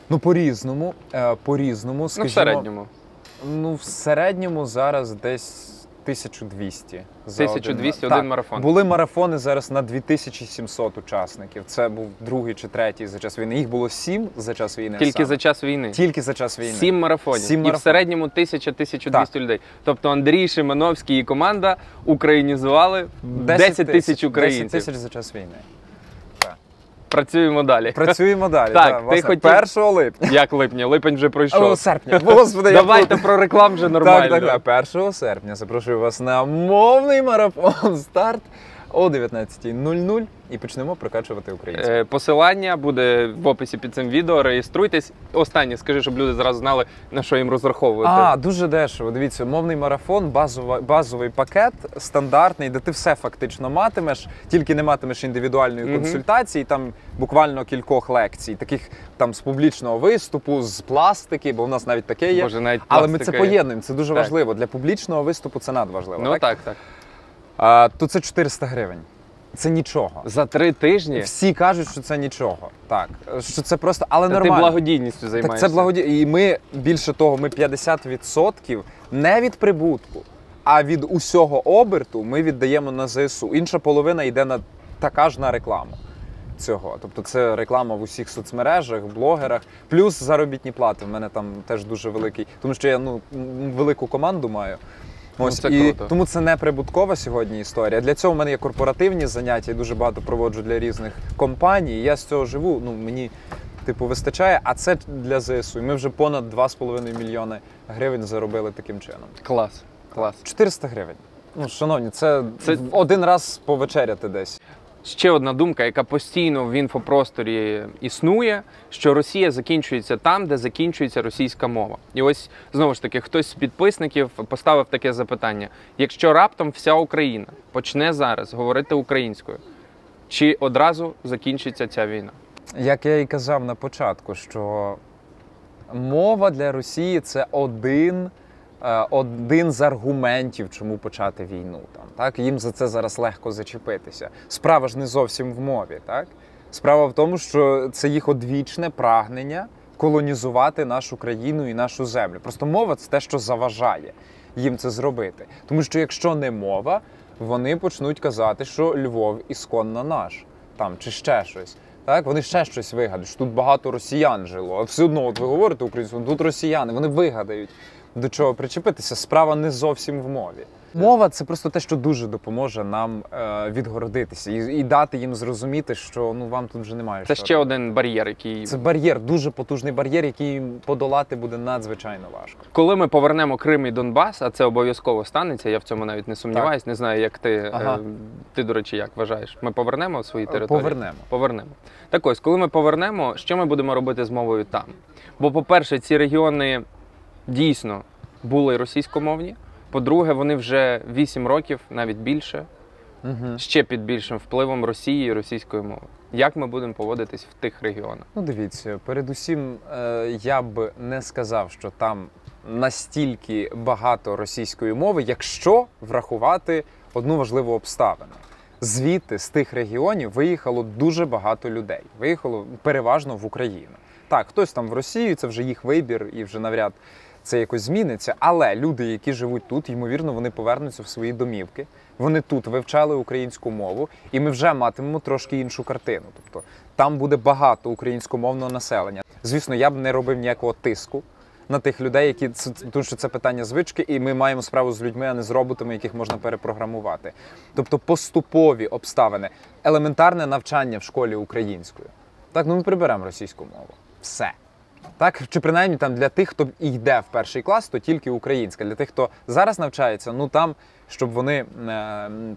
A: Ну, по-різному,
B: Ну,
A: скажімо.
B: в середньому.
A: Ну, в середньому зараз десь 1200. за
B: 1200
A: один
B: один марафон.
A: Були марафони зараз на 2700 учасників. Це був другий чи третій за час війни. Їх було 7 за час війни.
B: Тільки
A: саме.
B: за час війни?
A: Тільки за час війни.
B: 7 марафонів.
A: 7
B: І в
A: марафонів.
B: середньому 1000-1200 людей. Тобто Андрій Шимановський і команда українізували 10 тисяч українців.
A: 10 тисяч за час війни.
B: Працюємо далі.
A: Працюємо далі.
B: Так,
A: власне,
B: ти хотів-
A: 1 липня.
B: Як липня? Липень вже пройшов.
A: О, серпня. Господи, я
B: Давайте
A: плутаю.
B: про рекламу вже нормально.
A: Так. 1 серпня запрошую вас на мовний марафон. Старт о 19:00 і почнемо прокачувати українську.
B: Посилання буде в описі під цим відео. Реєструйтесь. Останнє, скажи, щоб люди зразу знали, на що їм розраховувати.
A: Дуже дешево. Дивіться, мовний марафон, базовий пакет, стандартний, де ти все фактично матимеш, тільки не матимеш індивідуальної консультації, там буквально кількох лекцій, таких там з публічного виступу, з пластики, бо в нас навіть таке є.
B: Боже, навіть
A: Але ми це
B: пластика є.
A: поєднуємо, це дуже
B: Так.
A: важливо. Для публічного виступу це надважливо.
B: Ну так.
A: То це 400 гривень. Це нічого.
B: За 3 тижні
A: Всі кажуть, що це нічого. Так, що це просто, але
B: ти
A: нормально.
B: благодійністю займаєшся.
A: Так це благодійність. І ми, більше того, ми 50% не від прибутку, а від усього оберту ми віддаємо на ЗСУ. Інша половина йде на така ж на рекламу цього. Тобто це реклама в усіх соцмережах, блогерах, плюс заробітні плати. В мене там теж дуже великий, тому що я велику команду маю. Ось,
B: це
A: і
B: круто.
A: тому це не прибуткова сьогодні історія. Для цього в мене є корпоративні заняття, я дуже багато проводжу для різних компаній. Я з цього живу, мені вистачає, а це для ЗСУ. І ми вже понад 2,5 мільйони гривень заробили таким чином.
B: Клас.
A: 400 гривень. Шановні, це один раз повечеряти десь.
B: Ще одна думка, яка постійно в інфопросторі існує, що Росія закінчується там, де закінчується російська мова. І ось, знову ж таки, хтось з підписників поставив таке запитання. Якщо раптом вся Україна почне зараз говорити українською, чи одразу закінчиться ця війна?
A: Як я і казав на початку, що мова для Росії – це один з аргументів, чому почати війну. Так? Їм за це зараз легко зачепитися. Справа ж не зовсім в мові. Так? Справа в тому, що це їх одвічне прагнення колонізувати нашу країну і нашу землю. Просто мова – це те, що заважає їм це зробити. Тому що якщо не мова, вони почнуть казати, що Львов ісконно наш, чи ще щось. Так, вони ще щось вигадають, що тут багато росіян жило. А все одно, от ви говорите українською, тут росіяни, вони вигадають, до чого причепитися. Справа не зовсім в мові. Мова – це просто те, що дуже допоможе нам відгородитися і дати їм зрозуміти, що вам тут вже немає.
B: Це ще один бар'єр, який...
A: Це бар'єр, дуже потужний бар'єр, який подолати буде надзвичайно важко.
B: Коли ми повернемо Крим і Донбас, а це обов'язково станеться, я в цьому навіть не сумніваюсь, не знаю, як ти, ти, до речі, як вважаєш, ми повернемо свої території? Повернемо. Так ось, коли ми повернемо, що ми будемо робити з мовою там? Бо, по-перше, ці регіони дійсно були російськомовні, по-друге, вони вже 8 років, навіть більше, ще під більшим впливом Росії і російської мови. Як ми будемо поводитись в тих регіонах?
A: Дивіться, передусім, я б не сказав, що там настільки багато російської мови, якщо врахувати одну важливу обставину. Звідти, з тих регіонів, виїхало дуже багато людей. Виїхало переважно в Україну. Так, хтось там в Росію, це вже їх вибір і вже навряд це якось зміниться. Але люди, які живуть тут, ймовірно, вони повернуться в свої домівки. Вони тут вивчали українську мову, і ми вже матимемо трошки іншу картину. Тобто там буде багато українськомовного населення. Звісно, я б не робив ніякого тиску на тих людей, тому що це питання звички, і ми маємо справу з людьми, а не з роботами, яких можна перепрограмувати. Тобто поступові обставини, елементарне навчання в школі українською. Так, ми приберемо російську мову. Все. Так, чи принаймні там для тих, хто йде в перший клас, то тільки українська. Для тих, хто зараз навчається, там, щоб вони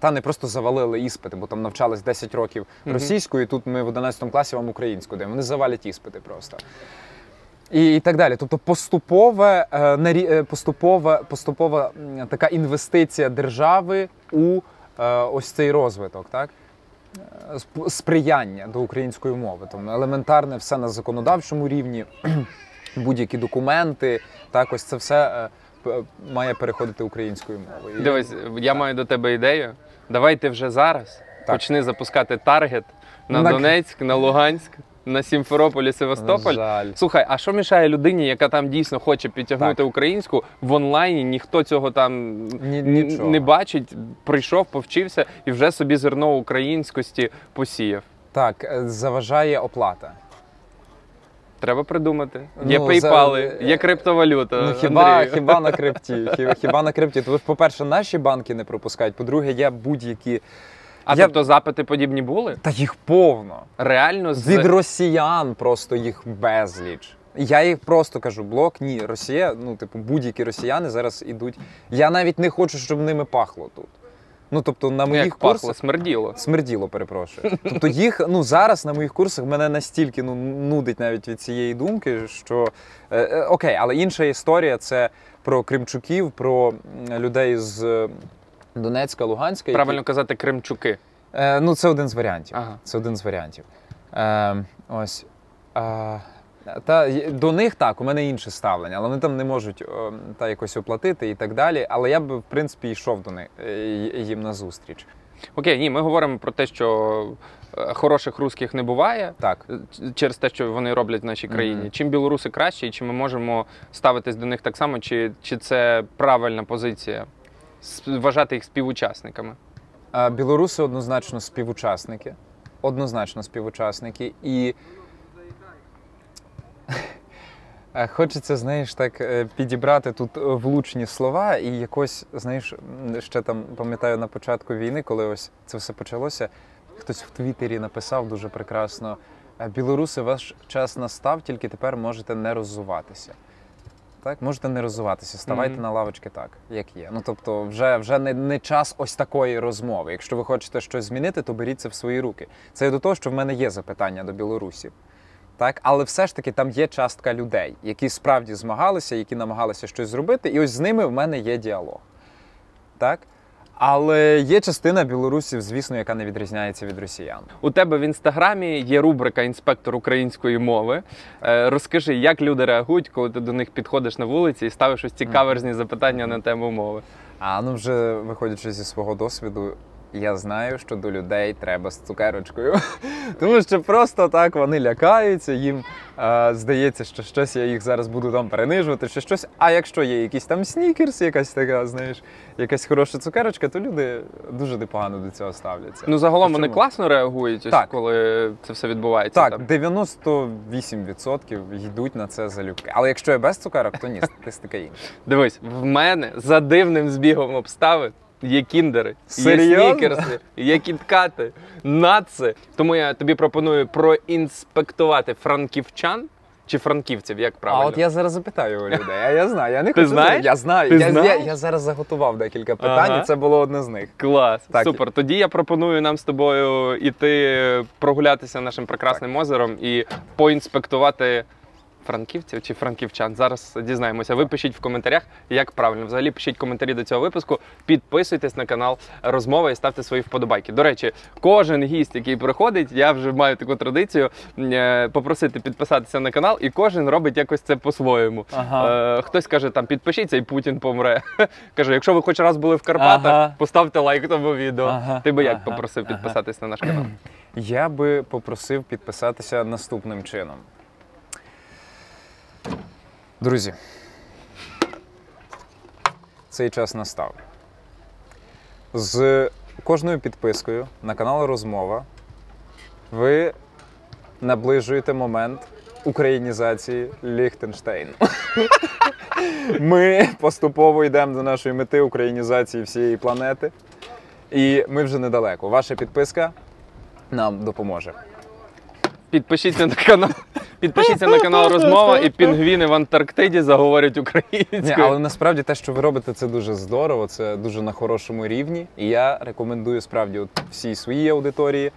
A: не просто завалили іспити, бо там навчались 10 років російською, і тут ми в 11 класі вам українську даємо. Вони завалять іспити просто. І так далі. Тобто поступова така інвестиція держави у ось цей розвиток, так? Сприяння до української мови. Тому елементарне все на законодавчому рівні, будь-які документи, так, ось це все має переходити українською мовою.
B: Дивись, я маю до тебе ідею. Давайте вже зараз почни запускати таргет на
A: На-
B: Донецьк, на Луганськ, на Сімферополь, Севастополь.
A: Жаль.
B: Слухай, а що мішає людині, яка там дійсно хоче підтягнути
A: Так.
B: українську в онлайні, ніхто цього там
A: Нічого.
B: не бачить, прийшов, повчився і вже собі зерно українськості посіяв.
A: Так, заважає оплата.
B: Треба придумати.
A: Ну,
B: Є PayPal, є криптовалюта.
A: Ну,
B: Андрію.
A: хіба на крипті? Хіба на крипті? Тому, по-перше, наші банки не пропускають. По-друге, є будь-які.
B: А
A: Я-
B: тобто запити подібні були?
A: Та їх повно.
B: Реально
A: Від росіян просто їх безліч. Я їх просто кажу, блок, ні, Росія, ну, типу, будь-які росіяни зараз ідуть. Я навіть не хочу, щоб ними пахло тут. Ну, тобто, на моїх
B: як пахло,
A: курсах...
B: смерділо.
A: Смерділо, перепрошую. Тобто їх, ну, зараз на моїх курсах мене настільки нудить навіть від цієї думки, що окей, але інша історія це про кримчуків, про людей з Донецька, Луганська.
B: Правильно казати, кримчуки.
A: Ну, це один з варіантів.
B: Ага.
A: Це один з варіантів. Ось. Та до них так, у мене інше ставлення, але вони там не можуть та якось оплатити і так далі. Але я б, в принципі, йшов до них їм назустріч.
B: Окей, ні, ми говоримо про те, що хороших русських не буває.
A: Так.
B: Через те, що вони роблять в нашій країні.
A: Мгм.
B: Чим білоруси краще, і чи ми можемо ставитись до них так само, чи це правильна позиція? Вважати їх співучасниками.
A: Білоруси однозначно співучасники. Однозначно співучасники. І хочеться, знаєш, так підібрати тут влучні слова і якось, знаєш, ще там, пам'ятаю, на початку війни, коли ось це все почалося, хтось в Твіттері написав дуже прекрасно: білоруси, ваш час настав, тільки тепер можете не роззуватися. Так, можете не роззуватися, ставайте
B: Мгм.
A: на лавочки так, як є. Ну, тобто, вже не час ось такої розмови. Якщо ви хочете щось змінити, то беріть це в свої руки. Це і до того, що в мене є запитання до білорусів. Так, але все ж таки там є частка людей, які справді змагалися, які намагалися щось зробити, і ось з ними в мене є діалог. Так? Але є частина білорусів, звісно, яка не відрізняється від росіян.
B: У тебе в інстаграмі є рубрика «Інспектор української мови». Розкажи, як люди реагують, коли ти до них підходиш на вулиці і ставиш ось ці каверзні запитання на тему мови?
A: Ну вже виходячи зі свого досвіду, я знаю, що до людей треба з цукерочкою. Тому що просто так вони лякаються, їм здається, що щось я їх зараз буду там перенижувати, чи щось. А якщо є якийсь там снікерс, якась така, знаєш, якась хороша цукерочка, то люди дуже непогано до цього ставляться.
B: Ну, загалом
A: Чому?
B: вони класно реагують, ось
A: Так.
B: коли це все відбувається?
A: Так,
B: там?
A: 98% йдуть на це залюбки. Але якщо я без цукерок, то ні, статистика інша.
B: Дивись, в мене за дивним збігом обставин є кіндери,
A: Серйозно?
B: є снікерси, є кіткати, наци. Тому я тобі пропоную проінспектувати франківчан чи франківців, як правильно?
A: А от я зараз запитаю у людей, а я знаю, я не
B: Ти
A: хочу.
B: знаєш?
A: Я знаю.
B: Ти
A: Я
B: знаєш?
A: зараз заготував декілька питань,
B: Ага.
A: і це було одне з них.
B: Клас,
A: Так.
B: супер. Тоді я пропоную нам з тобою іти прогулятися нашим прекрасним озером і поінспектувати франківців чи франківчан. Зараз дізнаємося. Ви пишіть в коментарях, як правильно. Взагалі пишіть коментарі до цього випуску, підписуйтесь на канал Розмова і ставте свої вподобайки. До речі, кожен гість, який приходить, я вже маю таку традицію попросити підписатися на канал, і кожен робить якось це по-своєму.
A: Ага.
B: Хтось каже, там підпишіться і Путін помре. Каже, якщо ви хоч раз були в Карпатах,
A: Ага.
B: поставте лайк тому відео.
A: Ага.
B: Ти би як
A: Ага.
B: попросив
A: Ага.
B: підписатись на наш канал?
A: Я би попросив підписатися наступним чином. Друзі, цей час настав. З кожною підпискою на канал Розмова ви наближуєте момент українізації Ліхтенштейну. Ми поступово йдемо до нашої мети українізації всієї планети. І ми вже недалеко. Ваша підписка нам допоможе.
B: Підпишіться на канал. Підпишіться на канал Розмова, і пінгвіни в Антарктиді заговорять
A: Ні,
B: українською.
A: але насправді те, що ви робите, це дуже здорово, це дуже на хорошому рівні. І я рекомендую справді от всій своїй аудиторії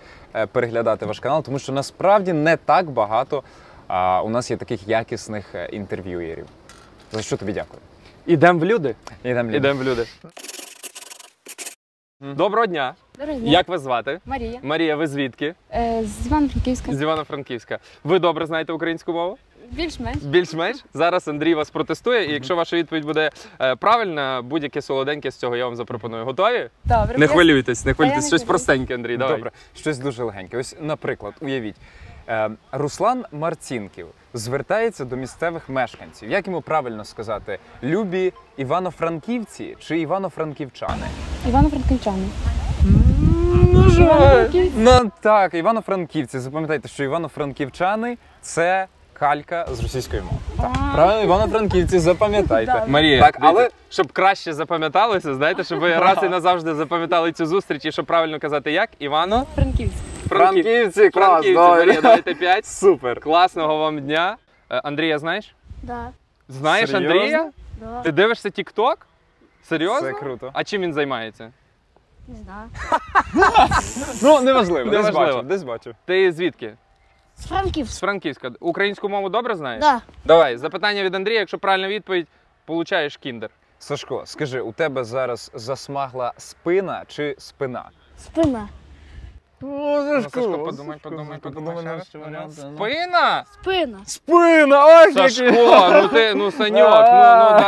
A: переглядати ваш канал, тому що насправді не так багато у нас є таких якісних інтерв'юєрів. За що тобі дякую.
B: Ідемо в люди.
A: Ідемо.
B: Ідемо в люди. Доброго дня.
D: Доброго дня.
B: Як вас звати?
D: Марія.
B: Марія, ви звідки?
D: З Івано-Франківська.
B: З Івано-Франківська. Ви добре знаєте українську мову?
D: Більш-менш.
B: Більш-менш. Зараз Андрій вас протестує, і якщо ваша відповідь буде правильна, будь-яке солоденьке з цього я вам запропоную. Готові?
D: Добре.
B: Не хвилюйтесь, не хвилюйтесь.
D: не
B: Щось
D: хвилююсь.
B: простеньке, Андрій, давай.
A: Добре, щось дуже легеньке. Ось, наприклад, уявіть, Руслан Марцінків звертається до місцевих мешканців. Як йому правильно сказати? Любі івано-франківці чи івано-франківчани?
D: Івано-Франківчани.
A: Ну так, івано-франківці. Запам'ятайте, що івано-франківчани – це калька з російської мови. Так, правильно, івано-франківці, запам'ятайте.
B: Марія,
A: Так, але
B: щоб краще запам'яталося, знаєте, щоб ви раз і назавжди запам'ятали цю зустріч, і щоб правильно казати як? Івано?
D: Франківськ.
A: франківці, клас,
B: Франківці,
A: добре.
B: Марія, давайте 5.
A: Супер.
B: Класного вам дня. Андрія знаєш?
D: Да.
B: Знаєш
A: Серйозно?
B: Андрія?
D: Да.
B: Ти дивишся TikTok? Серйозно?
A: Це круто.
B: А чим він займається?
D: Не знаю.
A: Ну, неважливо, десь
B: Неважливо.
A: бачив, десь бачив.
B: Ти звідки?
D: З Франківськ.
B: З Франківська. Українську мову добре знаєш?
D: Да.
B: Давай, запитання від Андрія, якщо правильна відповідь, получаєш кіндер.
A: Сашко, скажи, у тебе зараз засмагла спина чи спина?
D: Спина.
B: Ну, Сашко, подумай ще раз. Спина?
D: Спина.
A: Спина! Ой,
B: Сашко, ну Саньок,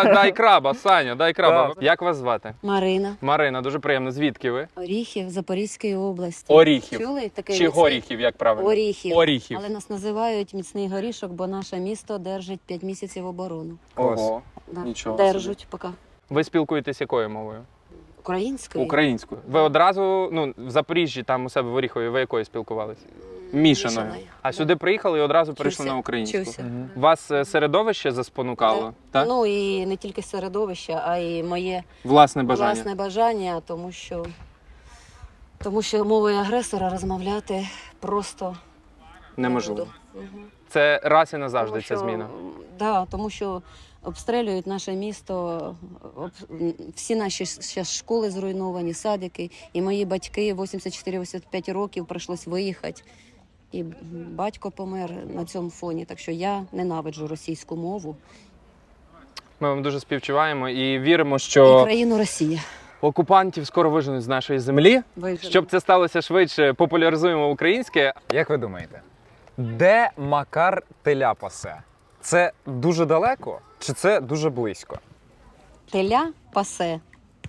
B: дай краба, Саня, дай краба.
A: Так.
B: Як вас звати?
E: Марина,
B: Марина, дуже приємно. Звідки ви?
E: Оріхів, Запорізької області.
B: Оріхів.
E: Чули таке?
B: Чи Горіхів, як правильно?
E: Оріхів.
B: Оріхів.
E: Але нас називають міцний горішок, бо наше місто держить 5 місяців оборону.
B: Ого.
E: Да.
B: Нічого
E: Держуть поки.
B: Ви спілкуєтесь якою мовою?
E: Українською.
B: Українською. Ви одразу, в Запоріжжі, там у себе в Оріхові, ви якою спілкувалися? Мішаною.
E: Мішаною.
B: А сюди приїхали і одразу перейшли
E: Вчуся,
B: на українську.
E: вчуся.
B: Вас середовище заспонукало? Так?
E: Ну і не тільки середовище, а й моє
B: Власне бажання.
E: власне бажання, тому що мовою агресора розмовляти просто
B: Неможливо.
E: не буду. Мгм.
B: Це раз і назавжди
E: Тому
B: ця
E: що,
B: зміна.
E: Да, тому що обстрілюють наше місто, всі наші зараз школи зруйновані, садики. І мої батьки 84-85 років прийшлось виїхати. І батько помер на цьому фоні. Так що я ненавиджу російську мову
B: Ми вам дуже співчуваємо і віримо,
E: і
B: що
E: країну Росія.
B: окупантів скоро виженуть з нашої землі.
E: Вижене.
B: Щоб це сталося швидше, популяризуємо українське.
A: Як ви думаєте, де Макар теля пасе? Це дуже далеко чи це дуже близько?
E: Теля пасе.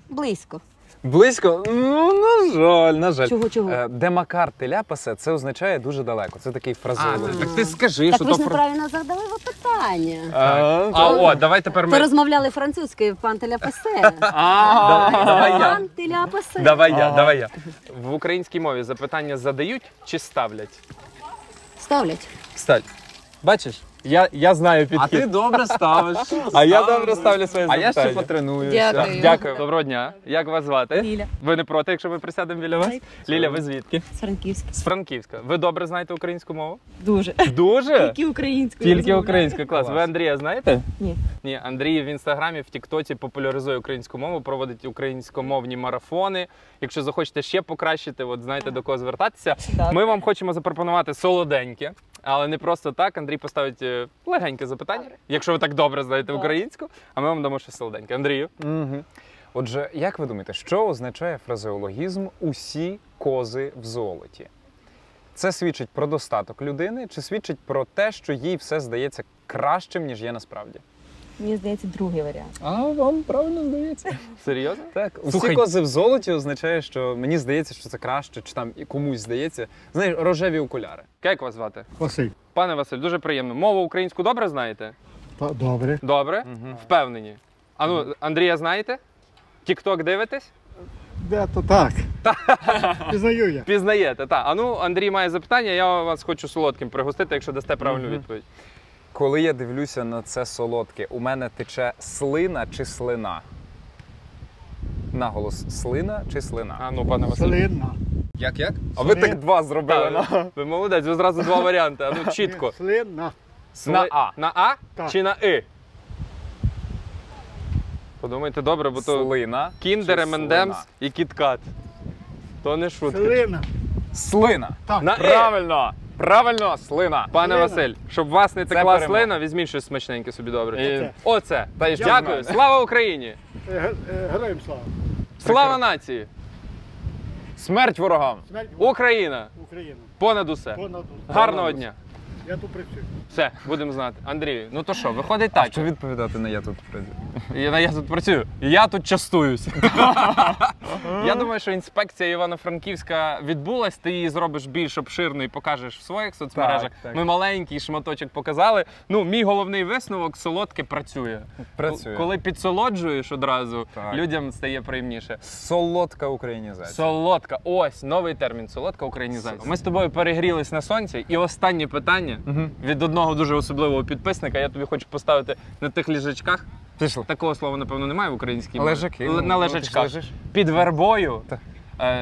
E: Близько.
A: Близько? Ну, на жаль.
E: Чого?
A: Де Макар теля пасе, це означає дуже далеко. Це такий фразеолог.
B: Так ти скажи,
E: Так ви ж неправильно задали питання.
B: Давай тепер
E: Ви розмовляли французькою, пан теля пасе.
B: Давай я.
E: Пан теля пасе.
B: Давай я. В українській мові запитання задають чи ставлять?
E: Ставлять.
B: Ставлять. Бачиш? Я знаю підхід.
A: добре ставиш.
B: А я добре ставлю своє
A: А я
B: запитання.
A: ще потренуюся.
E: Дякую.
B: Дякую. Доброго дня. Як вас звати?
D: Ліля.
B: Ви не проти, якщо ми присядемо біля вас? Ліля, ви звідки?
D: З Франківська.
B: З Франківська. Ви добре знаєте українську мову?
D: Дуже.
B: Дуже?
D: Тільки українською.
B: Тільки
D: розмовляю.
B: українська. Клас. Ви Андрія знаєте?
D: Ні.
B: Ні, Андрій в інстаграмі, в Тіктоці популяризує українську мову, проводить українськомовні марафони. Якщо захочете ще покращити, от знаєте до кого звертатися.
D: Так.
B: Ми вам хочемо запропонувати солоденьке, але не просто так. Андрій поставить легеньке запитання, якщо ви так добре знаєте
D: Так.
B: українську, а ми вам дамо ще солоденьке. Андрію.
A: Угу. Отже, як ви думаєте, що означає фразеологізм «усі кози в золоті»? Це свідчить про достаток людини чи свідчить про те, що їй все здається кращим, ніж є насправді?
D: Мені здається, другий варіант.
A: А вам правильно здається.
B: Серйозно?
A: Так, усі
B: Слухай.
A: кози в золоті означає, що мені здається, що це краще, чи там і комусь здається. Знаєш, рожеві окуляри.
B: Як вас звати?
F: Василь.
B: Пане Василь, дуже приємно. Мову українську добре знаєте?
F: Добре.
B: Добре?
A: Мгм.
B: Впевнені. А ну, Андрія знаєте? Тікток дивитесь?
F: Де то так. Пізнаю я.
B: Пізнаєте, так. А ну, Андрій має запитання, я вас хочу солодким пригостити, якщо дасте правильну
A: Мгм.
B: відповідь.
A: Коли я дивлюся на це солодке, у мене тече слина чи слина? Наголос слина чи слина?
B: А ну, пане Василь.
F: Слинна.
A: Як? А ви так два зробили.
B: Так, ви молодець, ви зразу два варіанти. А ну, чітко.
F: Слинна.
A: На А.
B: На А
F: Так.
B: чи на И? Подумайте добре, бо то
A: Слина.
B: Кіндер,
A: чи
B: Емендемс
A: слина?
B: і Кіткат. То не шутка.
F: Слинна.
A: Слина.
F: Так.
B: На И.
A: Правильно, слина.
B: Пане
F: Слина.
B: Василь, щоб вас не
A: Це
B: текла
A: перемога.
B: слина, візьміть щось смачненьке собі добре.
A: І-
B: Оце.
A: Та й що
B: Дякую.
A: знаю.
B: Слава Україні!
F: Героям слава.
B: Слава нації!
A: Смерть ворогам.
F: Смерть
B: Україна!
F: Україна.
B: Понад усе!
F: Понад усе.
B: Гарного дня!
F: Я тут працюю.
B: Все, будемо знати. Андрію, ну то що, виходить так.
A: Що відповідати на я тут працюю?
B: Я тут працюю, я тут частуюсь. Я думаю, що інспекція Івано-Франківська відбулась, ти її зробиш більш обширно і покажеш в своїх соцмережах.
A: Так.
B: Ми маленький шматочок показали. Ну, мій головний висновок – солодке працює.
A: Працює.
B: Коли підсолоджуєш одразу,
A: Так.
B: людям стає приємніше.
A: Солодка українізація.
B: Солодка. Ось, новий термін. Солодка українізація. Ми з тобою перегрілись на сонці. І останнє питання від одного дуже особливого підписника. Я тобі хочу поставити на тих ліжачках.
A: Пішли.
B: Такого слова, напевно, немає в українській мові.
A: Лежаки.
B: На
A: Ну,
B: лежачках.
A: ти ж лежиш.
B: Під вербою
A: Так.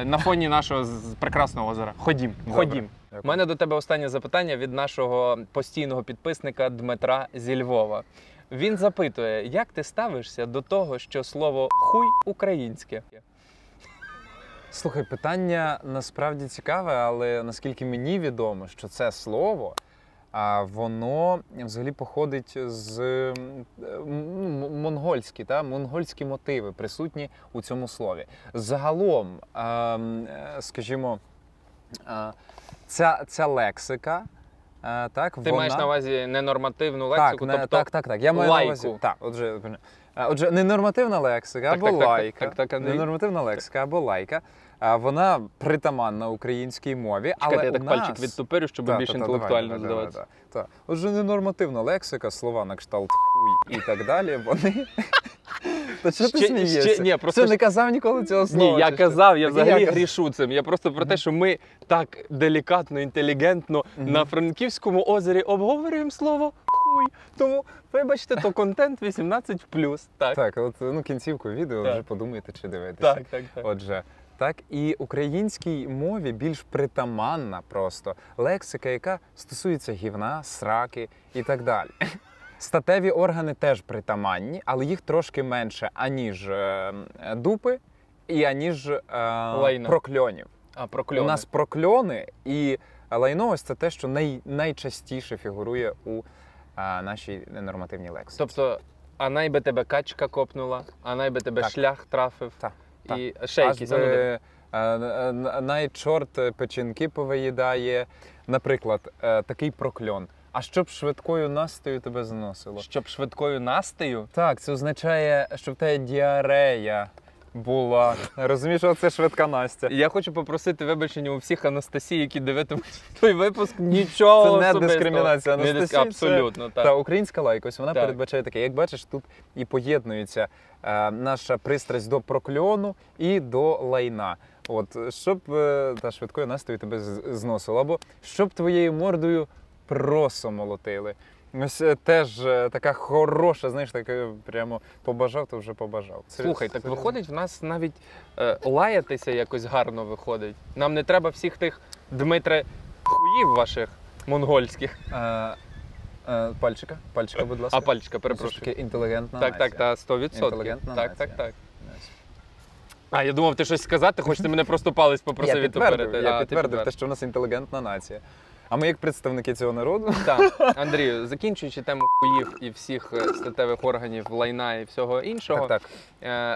B: на фоні нашого прекрасного озера. Ходім.
A: Добре.
B: Ходім. У
A: Дякую.
B: мене до тебе останнє запитання від нашого постійного підписника Дмитра зі Львова. Він запитує, як ти ставишся до того, що слово «хуй» українське?
A: Слухай, питання насправді цікаве, але наскільки мені відомо, що це слово, воно взагалі походить з монгольські мотиви присутні у цьому слові. Загалом, скажімо, ця лексика, так,
B: Ти маєш на увазі ненормативну лексику, тобто
A: так. Я маю
B: лайку.
A: на увазі. Так, отже, ненормативна лексика або лайка.
B: Так, Андрій.
A: Ненормативна лексика або лайка. Вона притаманна українській мові,
B: Чекайте,
A: але
B: я
A: у
B: так
A: нас...
B: пальчик відтупирю, щоб більш інтелектуально здаватися.
A: Так. Отже, ненормативна лексика, слова на кшталт хуй і так далі, вони... Та що ти смієшся?
B: Ні, просто
A: Ти не казав ніколи цього слова?
B: Ні, я
A: чи що?
B: казав, я
A: Так
B: взагалі
A: я
B: грішу цим. Я просто про те, що ми так делікатно, інтелігентно на Франківському озері обговорюємо слово хуй. Тому, вибачте, то контент 18+. Так,
A: Так, от кінцівку відео
B: Так.
A: вже подумайте, чи дивитися.
B: так.
A: Отже, так і українській мові більш притаманна просто лексика, яка стосується гівна, сраки і так далі. Статеві органи теж притаманні, але їх трошки менше, аніж дупи і аніж прокльонів.
B: А, прокльони.
A: У нас прокльони і лайно ось це те, що найчастіше фігурує у нашій нормативній лексиці.
B: Тобто, а найби тебе качка копнула, а найби тебе
A: Так.
B: шлях трафив.
A: Так.
B: І ще якісь. а ну, давай.
A: Найчорт печінки повиїдає. Наприклад, такий прокльон. А щоб швидкою настою тебе зносило?
B: Щоб швидкою настею.
A: Так, це означає, що в тебе діарея була. Розумієш, оце швидка Настя.
B: Я хочу попросити вибачення у всіх Анастасій, які дивитимуть той випуск. Нічого
A: Це не
B: особистого.
A: дискримінація
B: Не
A: Анастасії.
B: Абсолютно, так.
A: Та українська лайка, ось вона
B: Так.
A: передбачає таке. Як бачиш, тут і поєднується наша пристрасть до прокльону і до лайна. От, щоб швидкою настою тебе зносило. Або щоб твоєю мордою просо молотили. Ось теж така хороша, знаєш, така прямо побажав, то вже побажав.
B: Слухай, так виходить, в нас навіть лаятися якось гарно виходить. Нам не треба всіх тих, Дмитре, хуїв ваших монгольських.
A: Пальчика, будь ласка.
B: А пальчика,
A: Це ж
B: перепрошую.
A: таки інтелігентна
B: Так,
A: нація.
B: 100%.
A: Інтелігентна
B: Так,
A: нація.
B: так. А, я думав, ти щось сказати, хочете мене просто палець попросив відтопирити.
A: Я підтвердив те, що в нас інтелігентна нація. А ми як представники цього народу...
B: Так, Андрію, закінчуючи тему хуїв і всіх статевих органів, лайна і всього іншого,
A: Так.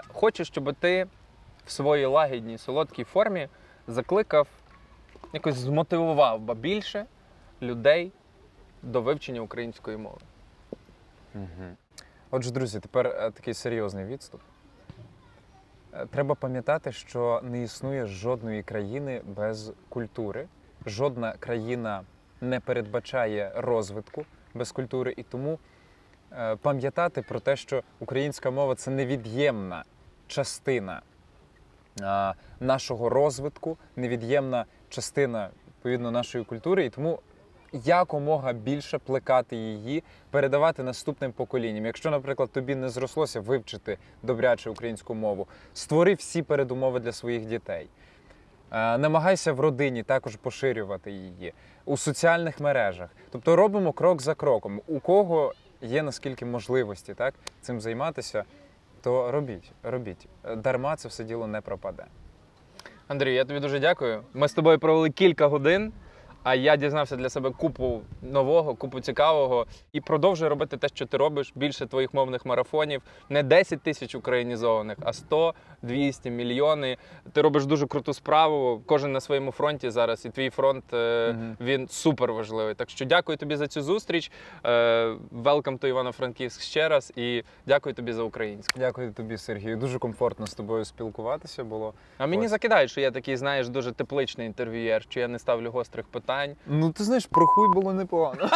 B: хочу, щоб ти в своїй лагідній, солодкій формі закликав, якось змотивував більше людей до вивчення української мови.
A: Отже, друзі, тепер такий серйозний відступ. Треба пам'ятати, що не існує жодної країни без культури. Жодна країна не передбачає розвитку без культури. І тому пам'ятати про те, що українська мова – це невід'ємна частина нашого розвитку, невід'ємна частина, відповідно, нашої культури. І тому якомога більше плекати її, передавати наступним поколінням. Якщо, наприклад, тобі не зрослося вивчити добряче українську мову, створи всі передумови для своїх дітей. Намагайся в родині також поширювати її, у соціальних мережах. Тобто робимо крок за кроком. У кого є наскільки можливості цим займатися, то робіть. Дарма це все діло не пропаде.
B: Андрій, я тобі дуже дякую. Ми з тобою провели кілька годин, А я дізнався для себе купу нового, купу цікавого і продовжую робити те, що ти робиш. Більше твоїх мовних марафонів. Не 10 тисяч українізованих, а 100, 200, мільйони. Ти робиш дуже круту справу. Кожен на своєму фронті зараз. І твій фронт, він супер важливий. Так що дякую тобі за цю зустріч. Welcome to Івано-Франківськ ще раз. І дякую тобі за українську.
A: Дякую тобі, Сергію. Дуже комфортно з тобою спілкуватися було.
B: А мені
A: Ось.
B: закидають, що я такий, знаєш, дуже тепличний інтерв'юєр, що я не ставлю гострих питань.
A: Ну, ти знаєш, про хуй було непогано.